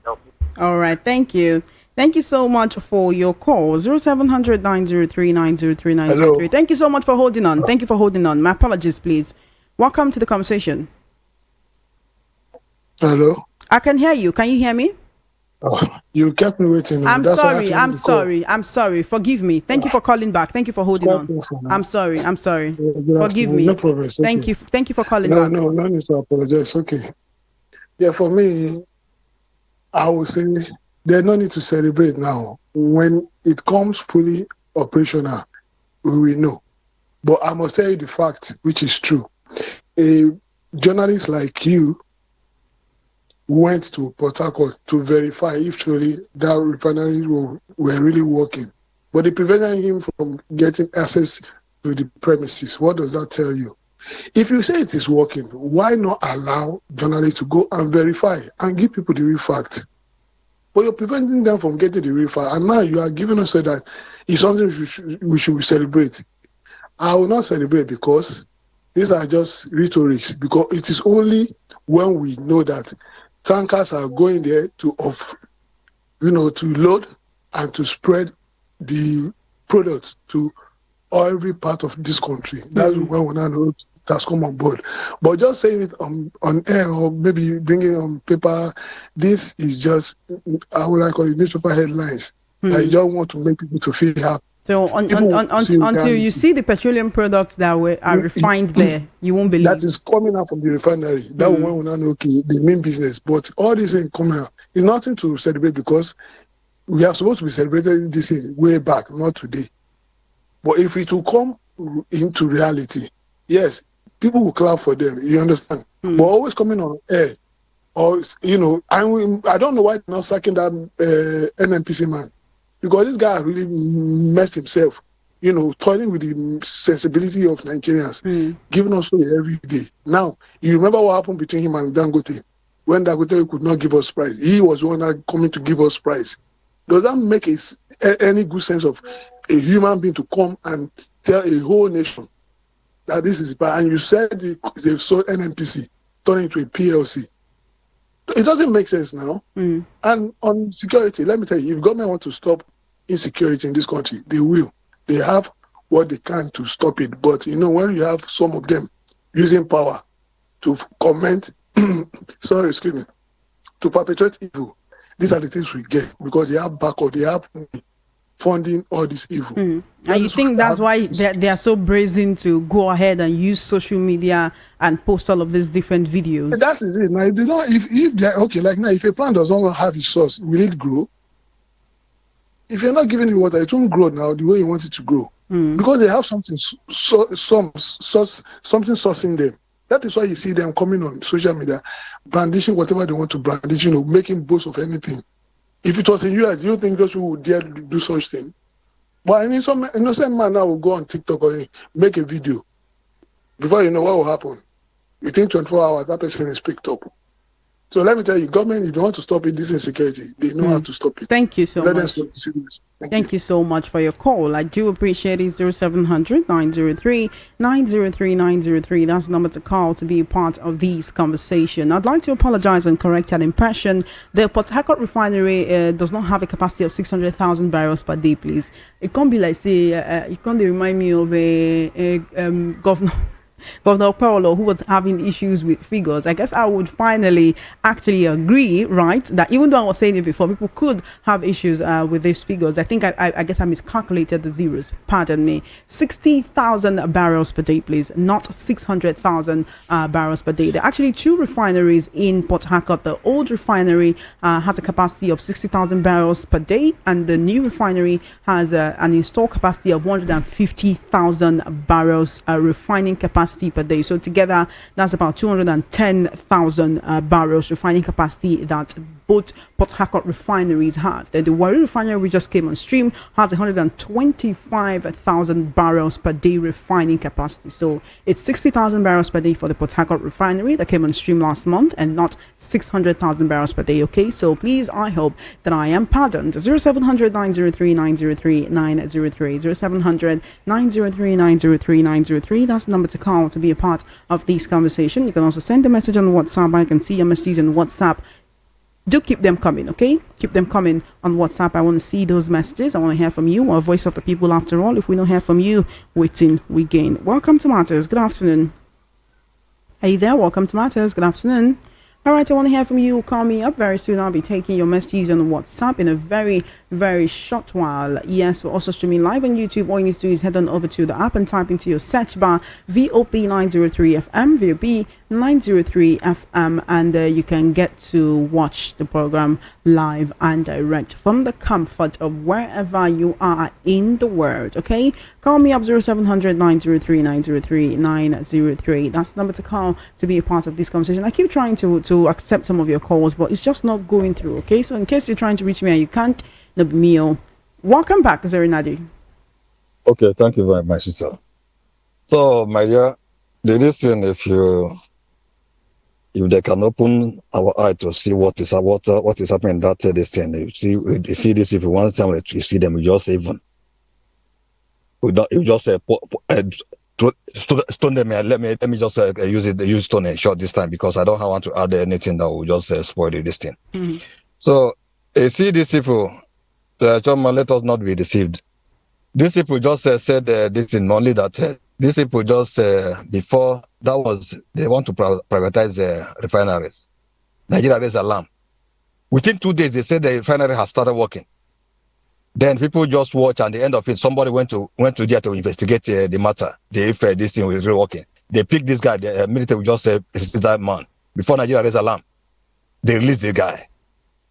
All right, thank you. Thank you so much for your call. 0700 903 903 903. Thank you so much for holding on. Thank you for holding on. My apologies, please. Welcome to the conversation. Hello. I can hear you. Can you hear me? Oh, you kept me waiting. I'm sorry. Forgive me. Thank you for calling back. Thank you for holding on. I'm sorry. Forgive me. No problem. Thank you for calling back. No need to apologize. Okay. Yeah, for me, I would say there's no need to celebrate now. When it comes fully operational, we will know. But I must tell you the fact, which is true. A journalist like you went to Port Harcourt to verify if truly that refinery were really working. But they prevented him from getting access to the premises. What does that tell you? If you say it is working, why not allow journalists to go and verify and give people the real fact? But you're preventing them from getting the real fact. And now you are giving us that it's something we should celebrate. I will not celebrate because these are just rhetorics. Because it is only when we know that tankers are going there to load and to spread the product to every part of this country. That's when we now know it has come on board. But just saying it on air or maybe bringing it on paper, this is just, how would I call it, newspaper headlines. I just want to make people to feel happy. So until you see the petroleum products that are refined there, you won't believe. That is coming out from the refinery. That one will not know, okay, the main business. But all this thing coming out is nothing to celebrate because we are supposed to be celebrating this thing way back, not today. But if it will come into reality, yes, people will clap for them. You understand? But always coming on air, or I don't know why they're not sacking that NNPC man. Because this guy really messed himself, toiling with the sensibility of Nigerians, giving us story every day. Now, you remember what happened between him and Dangote? When Dangote could not give us price, he was the one that coming to give us price. Does that make any good sense of a human being to come and tell a whole nation that this is bad? And you said they've sold NNPC, turning into a PLC. It doesn't make sense now. And on security, let me tell you, if government want to stop insecurity in this country, they will. They have what they can to stop it. But, when you have some of them using power to comment, to perpetrate evil, these are the things we get because they have backup, they have funding all this evil. And you think that's why they are so brazen to go ahead and use social media and post all of these different videos? That is it. Now, if they're okay, like now, if a plant does not have its source, will it grow? If you're not giving it water, it won't grow now the way you want it to grow. Because they have something sourcing them. That is why you see them coming on social media, brandishing whatever they want to brandish, making boast of anything. If it was in US, do you think those people would dare to do such thing? But an innocent man now will go on TikTok or make a video. Before you know what will happen, within 24 hours, that person is picked up. So let me tell you, government, if they want to stop it, this insecurity, they know how to stop it. Thank you so much. Thank you so much for your call. I do appreciate it. 0700 903 903 903. That's the number to call to be a part of this conversation. I'd like to apologize and correct an impression. The Port Harcourt refinery does not have a capacity of 600,000 barrels per day, please. It can't be like, say, it can't remind me of a governor. Governor Paulo, who was having issues with figures. I guess I would finally actually agree, right, that even though I was saying it before, people could have issues with these figures. I think I guess I miscalculated the zeros. Pardon me. 60,000 barrels per day, please, not 600,000 barrels per day. There are actually two refineries in Port Harcourt. The old refinery has a capacity of 60,000 barrels per day, and the new refinery has an installed capacity of 150,000 barrels refining capacity per day. So together, that's about 210,000 barrels refining capacity that both Port Harcourt refineries have. The Warri refinery, we just came on stream, has 125,000 barrels per day refining capacity. So it's 60,000 barrels per day for the Port Harcourt refinery that came on stream last month, and not 600,000 barrels per day. Okay, so please, I hope that I am pardoned. 0700 903 903 903 0700 903 903 903. That's the number to call to be a part of this conversation. You can also send a message on WhatsApp. I can see your messages on WhatsApp. Do keep them coming, okay? Keep them coming on WhatsApp. I want to see those messages. I want to hear from you. We're a voice of the people after all. If we don't hear from you, waiting, we gain. Welcome to Matters. Good afternoon. Are you there? Welcome to Matters. Good afternoon. All right, I want to hear from you. Call me up very soon. I'll be taking your messages on WhatsApp in a very, very short while. Yes, we're also streaming live on YouTube. All you need to do is head on over to the app and type into your search bar VOP 903 FM, VOP 903 FM, and you can get to watch the program live and direct from the comfort of wherever you are in the world. Okay, call me up 0700 903 903 903. That's the number to call to be a part of this conversation. I keep trying to to accept some of your calls, but it's just not going through. Okay, so in case you're trying to reach me and you can't, no be me. Welcome back, Zerinadi. Okay, thank you very much, sister. So, my dear, this thing, if they can open our eye to see what is happening in that this thing, you see this. If you want time to see them, you just even you just stone them. Let me just use stone and short this time, because I don't want to add anything that will just spoil this thing. Mm-hmm. So you see these people, Choma, let us not be deceived. These people just said this thing only that these people just before that was they want to privatize refineries. Nigeria raised alarm. Within 2 days, they said the refinery have started working. Then people just watch, and the end of it, somebody went to there to investigate the matter. If this thing was really working, they picked this guy. The military just said it's that man. Before Nigeria raised alarm, they released the guy.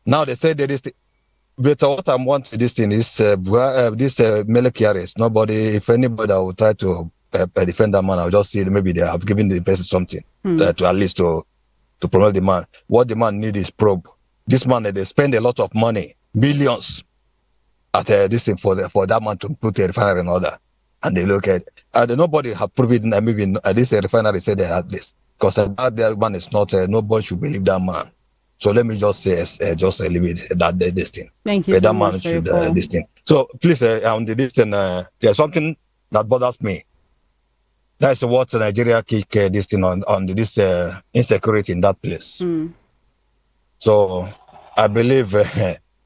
Now they say there is. But what I want to this thing is this military is nobody. If anybody will try to defend that man, I'll just see maybe they have given the person something to at least to promote the man. What the man need is probe. This man, they spend a lot of money, billions, at this thing for that man to put a refinery in order, and they look at nobody have proven maybe this refinery said they had this, because that man is not nobody should believe that man. So let me just say leave it that this thing. Thank you so that much man for your should call. this thing. So please on this thing, there's something that bothers me. That's what Nigeria kick this thing on this insecurity in that place. So I believe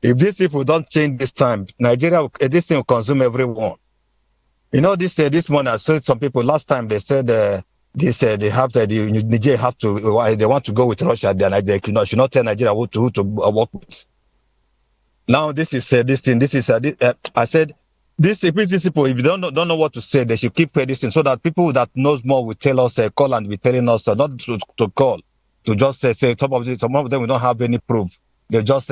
if these people don't change this time, Nigeria this thing will consume everyone. You know this morning I said some people last time they said they have Nigeria have to they want to go with Russia. They should not tell Nigeria who to work with. Now this is this thing. This is I said these people, if you don't know what to say, they should keep this thing so that people that knows more will tell us call and be telling us not to call, to just say some of them we don't have any proof. They just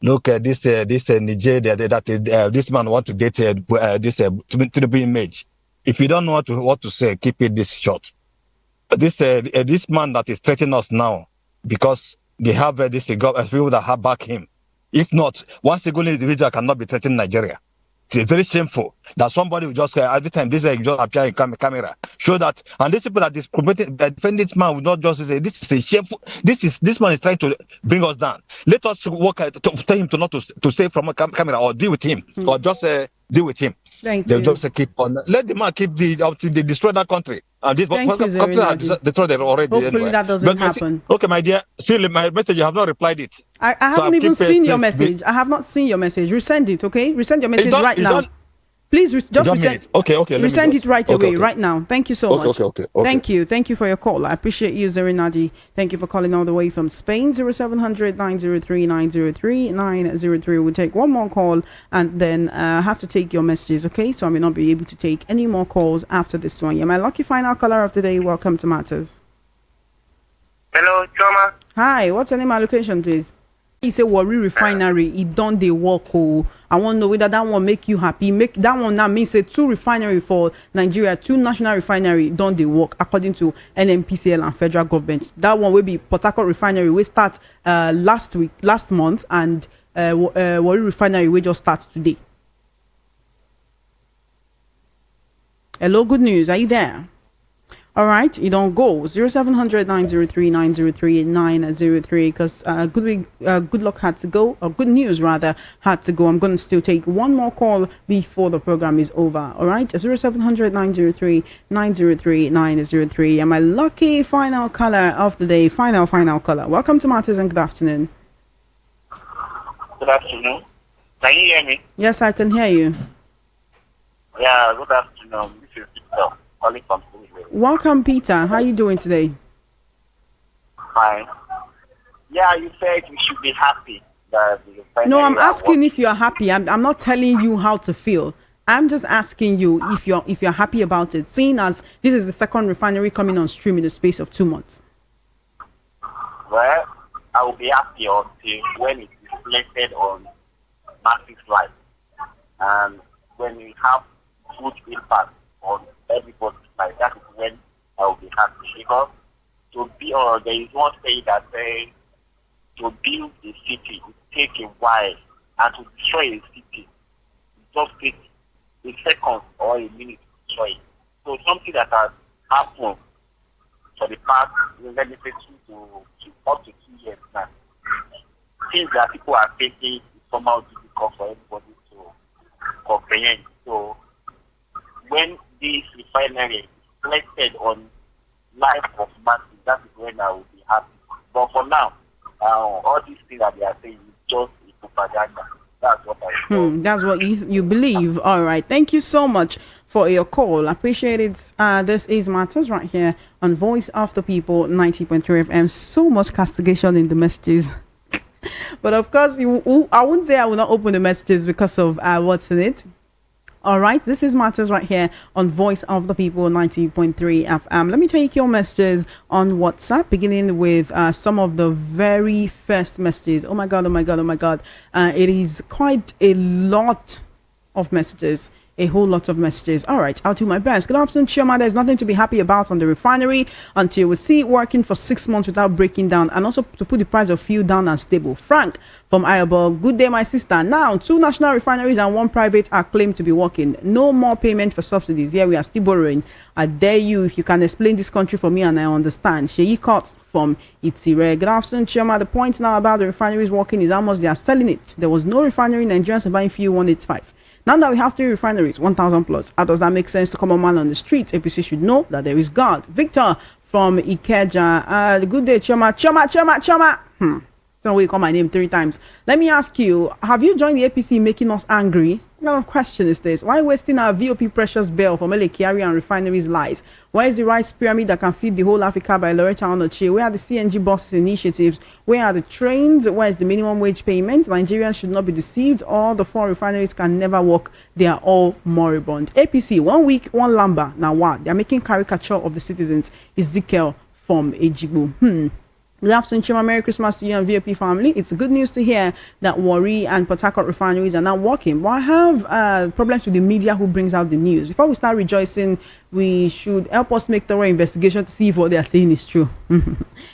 look at this Niger that this man want to date this Tinubu image. If you don't know what to say, keep it this short. This man that is threatening us now, because they have this people that have back him. If not, one single individual cannot be threatening Nigeria. It's very shameful that somebody will just every time this just appear in camera show that, and these people that is promoting defend this man will not just say this is a shameful. This man is trying to bring us down. Let us work to tell him to not to stay from a camera or deal with him or just deal with him. Thank They'll you. just keep on. Let the man keep they destroy that country. And this Thank you, country has destroyed it already. Hopefully anyway. that doesn't happen. Okay, my dear. Still, my message you have not replied it. I haven't even seen your message. I have not seen your message. Resend it, okay? Resend your message right now. Please just resend. Okay. Resend it right away, right now. Thank you so much. Okay. Thank you for your call. I appreciate you, Zerinadi. Thank you for calling all the way from Spain. 0700 903 903 903. We'll take one more call and then have to take your messages, okay? So I may not be able to take any more calls after this one. You're my lucky final caller of the day. Welcome to Matters. Hello, Choma. Hi, what's your name and location, please? He said Warri refinery, it done the work. I want to know whether that one make you happy. Make that one now means say 2 refinery for Nigeria, 2 national refinery done the work according to NNPCL and federal government. That one will be Port Harcourt refinery. We start last month, and Warri refinery we just start today. Hello, good news. Are you there? All right, you don't go 0700 903 903 903 because good luck had to go, or good news rather had to go. I'm going to still take one more call before the program is over. All right, 0700 903 903 903. And my lucky final caller of the day, final caller. Welcome to Matters and good afternoon. Good afternoon. Can you hear me? Yes, I can hear you. Yeah, good afternoon. This is Victor calling from Tinubu. Welcome, Peter. How are you doing today? Fine. Yeah, you said we should be happy that the No, I'm asking if you're happy. I'm not telling you how to feel. I'm just asking you if you're happy about it, seeing as this is the second refinery coming on stream in the space of 2 months. Well, I will be happy until when it is reflected on massive life, and when we have huge impact on everybody's life. That is when I will be happy, because to be, or there is one saying that says to build a city it takes a while, and to destroy a city it just takes a second or a minute to destroy it. So something that has happened for the past, let me say, up to 2 years now. Things that people are facing is somehow difficult for everybody to comprehend. So when this refinery is reflected on life of masses, that is when I will be happy. But for now, all these things that they are saying is just a propaganda. That's what I think. That's what you believe. All right. Thank you so much for your call. I appreciate it. This is Matters right here on Voice of the People 90.3 FM. So much castigation in the messages. But of course, I wouldn't say I will not open the messages because of what's in it. All right, this is Matters right here on Voice of the People 90.3 FM. Let me take your messages on WhatsApp, beginning with some of the very first messages. Oh my God. It is quite a lot of messages. A whole lot of messages. All right, I'll do my best. Good afternoon, Chioma. There's nothing to be happy about on the refinery until we see it working for 6 months without breaking down, and also to put the price of fuel down and stable. Frank from Iowa. Good day, my sister. Now, 2 national refineries and 1 private are claimed to be working. No more payment for subsidies. Here we are still borrowing. I dare you, if you can explain this country for me and I understand. Sheyi Cots from Itire. Good afternoon, Chioma. The point now about the refineries working is how much they are selling it. There was no refinery in Nigerians are buying fuel 185. Now that we have 3 refineries, 1,000 plus, how does that make sense to common man on the streets? APC should know that there is God. Victor from Ikeja. Good day, Choma. Don't we call my name 3 times. Let me ask you, have you joined the APC making us angry? What kind of question is this? Why wasting our VOP precious bail for Mele Kyari and refineries lies? Where is the rice pyramid that can feed the whole Africa by Loretta Onochie? Where are the CNG buses initiatives? Where are the trains? Where is the minimum wage payment? Nigerians should not be deceived. All the 4 refineries can never work. They are all moribund. APC, 1 week, 1 lamba. Now what? They are making caricature of the citizens. Ezekiel from Ejigbo. Good afternoon, Chima. Merry Christmas to you and VOP family. It's good news to hear that Warri and Port Harcourt refineries are now working. But I have problems with the media who brings out the news. Before we start rejoicing, we should help us make thorough investigation to see if what they are saying is true.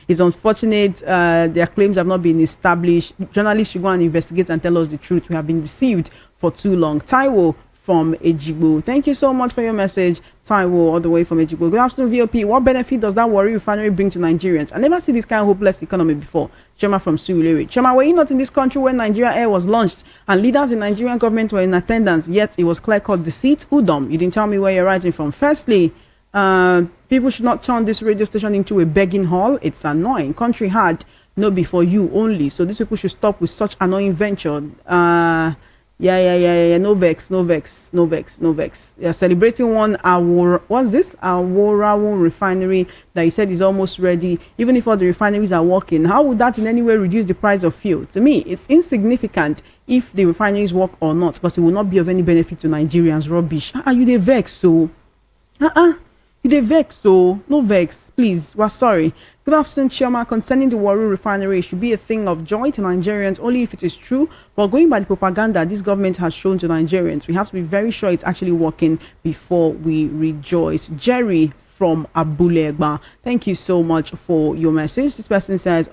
It's unfortunate their claims have not been established. Journalists should go and investigate and tell us the truth. We have been deceived for too long. Taiwo from Ejigbo. Thank you so much for your message, Taiwo, all the way from Ejigbo. Good afternoon, VOP. What benefit does that Warri refinery bring to Nigerians? I never see this kind of hopeless economy before. Chema from Surulere. Chema, were you not in this country when Nigeria Air was launched and leaders in Nigerian government were in attendance, yet it was clear-cut deceit? Udom, you didn't tell me where you're writing from. Firstly, people should not turn this radio station into a begging hall. It's annoying. Country hard, no be for you only. So these people should stop with such annoying venture. Yeah. No vex. You're celebrating one hour. What's this? Aworawo refinery that you said is almost ready. Even if all the refineries are working, how would that in any way reduce the price of fuel? To me, it's insignificant if the refineries work or not, because it will not be of any benefit to Nigerians. Rubbish. You dey vex so? You dey vex so? No vex, please. We're sorry. Good afternoon, Chioma. Concerning the Warri refinery, it should be a thing of joy to Nigerians only if it is true. But going by the propaganda this government has shown to Nigerians, we have to be very sure it's actually working before we rejoice. Jerry from Abulegba, thank you so much for your message. This person says,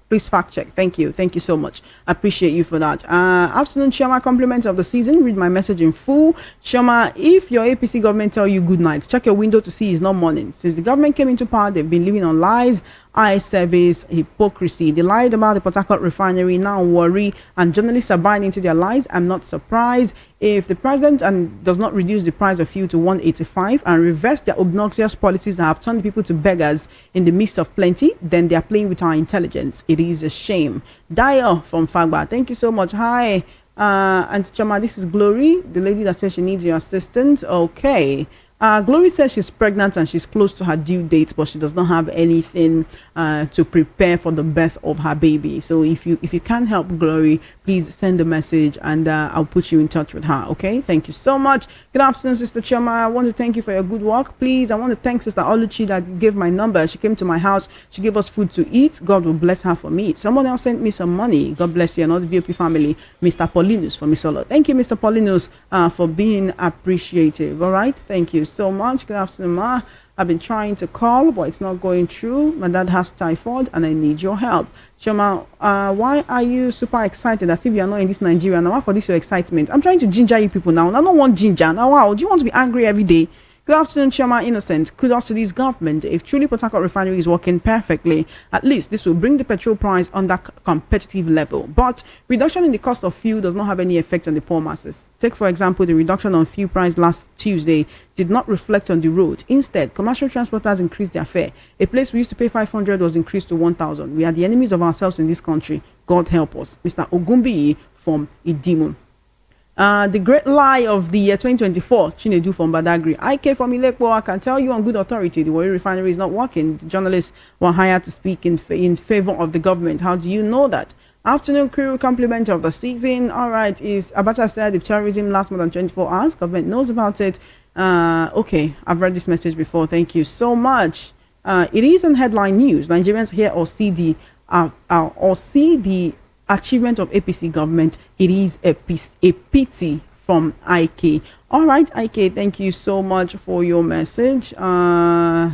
please fact check. Thank you so much. I appreciate you for that. Afternoon, Chioma. Compliments of the season. Read my message in full. Chioma, if your APC government tell you good night, check your window to see it's not morning. Since the government came into power, they've been living on lies, eye service, hypocrisy. They lied about the Port Harcourt refinery, now Warri, and journalists are buying into their lies. I'm not surprised. If the president does not reduce the price of fuel to 185 and reverse their obnoxious policies that have turned people to beggars in the midst of plenty, then they are playing with our intelligence. It is a shame. Dio from Fagba, thank you so much. Hi, Auntie Chama, this is Glory, the lady that says she needs your assistance. Okay. Glory says she's pregnant and she's close to her due date, but she does not have anything to prepare for the birth of her baby. So if you can't help Glory, please send a message and I'll put you in touch with her. Okay, thank you so much. Good afternoon, Sister Chama. I want to thank you for your good work. Please, I want to thank Sister Oluchi that gave my number. She came to my house. She gave us food to eat. God will bless her for me. Someone else sent me some money. God bless you. Another VOP family, Mr. Paulinus from Misolo. Thank you, Mr. Paulinus, for being appreciative. All right, thank you so much. Good afternoon, Ma. I've been trying to call, but it's not going through. My dad has typhoid and I need your help. Shoma, why are you super excited as if you are not in this Nigeria? Now, for this your excitement? I'm trying to ginger you people now. I don't want ginger. Now, wow, do you want to be angry every day? Good afternoon, Shoma Innocent. Kudos to this government. If truly Port Harcourt refinery is working perfectly, at least this will bring the petrol price under competitive level. But reduction in the cost of fuel does not have any effect on the poor masses. Take, for example, the reduction on fuel price last Tuesday did not reflect on the road. Instead, commercial transporters increased their fare. A place we used to pay 500 was increased to 1,000. We are the enemies of ourselves in this country. God help us. Mr. Ogumbi from Idimu. The great lie of the year 2024, Chinedu from Badagry. IK from Ilekpo, I can tell you on good authority, the Warri refinery is not working. The journalists were hired to speak in favor of the government. How do you know that? Afternoon crew compliment of the season. All right, is Abacha said if terrorism lasts more than 24 hours, government knows about it. Okay, I've read this message before. Thank you so much. It is in headline news. Nigerians hear or see the achievement of APC government. It is a pity from IK. All right, IK, thank you so much for your message. All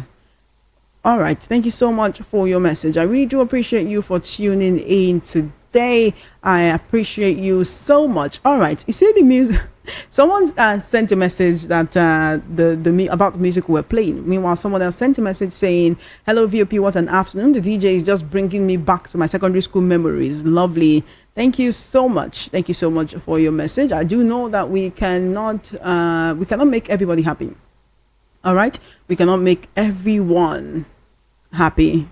right, thank you so much for your message. I really do appreciate you for tuning in today. I appreciate you so much. All right, you see the music. Someone sent a message that about the music we're playing. Meanwhile, someone else sent a message saying, "Hello VOP, what an afternoon. The DJ is just bringing me back to my secondary school memories. Lovely. Thank you so much. Thank you so much for your message. I do know that we cannot make everybody happy. All right, we cannot make everyone happy.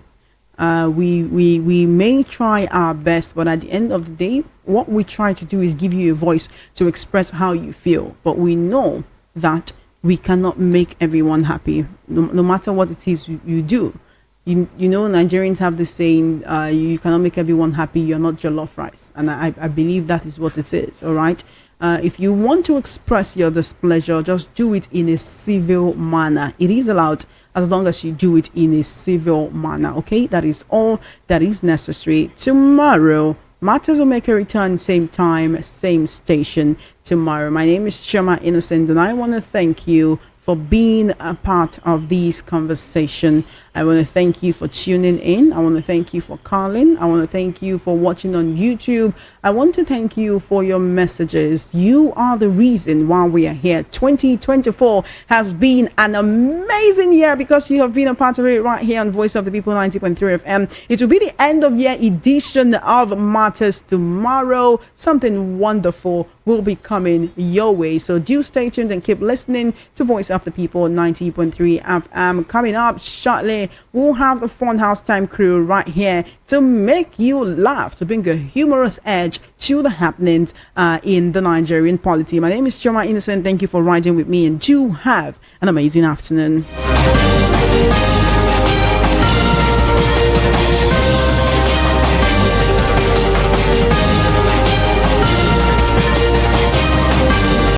We may try our best, but at the end of the day, what we try to do is give you a voice to express how you feel. But we know that we cannot make everyone happy, no matter what it is you do. You know, Nigerians have the saying, you cannot make everyone happy, you're not jollof rice. And I believe that is what it is, all right? If you want to express your displeasure, just do it in a civil manner. It is allowed, as long as you do it in a civil manner, okay? That is all that is necessary. Tomorrow, Matters will make a return, same time, same station tomorrow. My name is Shoma Innocent, and I want to thank you for being a part of this conversation. I want to thank you for tuning in. I want to thank you for calling. I want to thank you for watching on YouTube. I want to thank you for your messages. You are the reason why we are here. 2024 has been an amazing year because you have been a part of it right here on Voice of the People 90.3 FM. It will be the end of year edition of Matters tomorrow. Something wonderful will be coming your way. So do stay tuned and keep listening to Voice of the People 90.3 FM. Coming up shortly, we'll have the Fun House Time crew right here to make you laugh, to bring a humorous edge to the happenings in the Nigerian polity. My name is Shoma Innocent. Thank you for riding with me, and do have an amazing afternoon.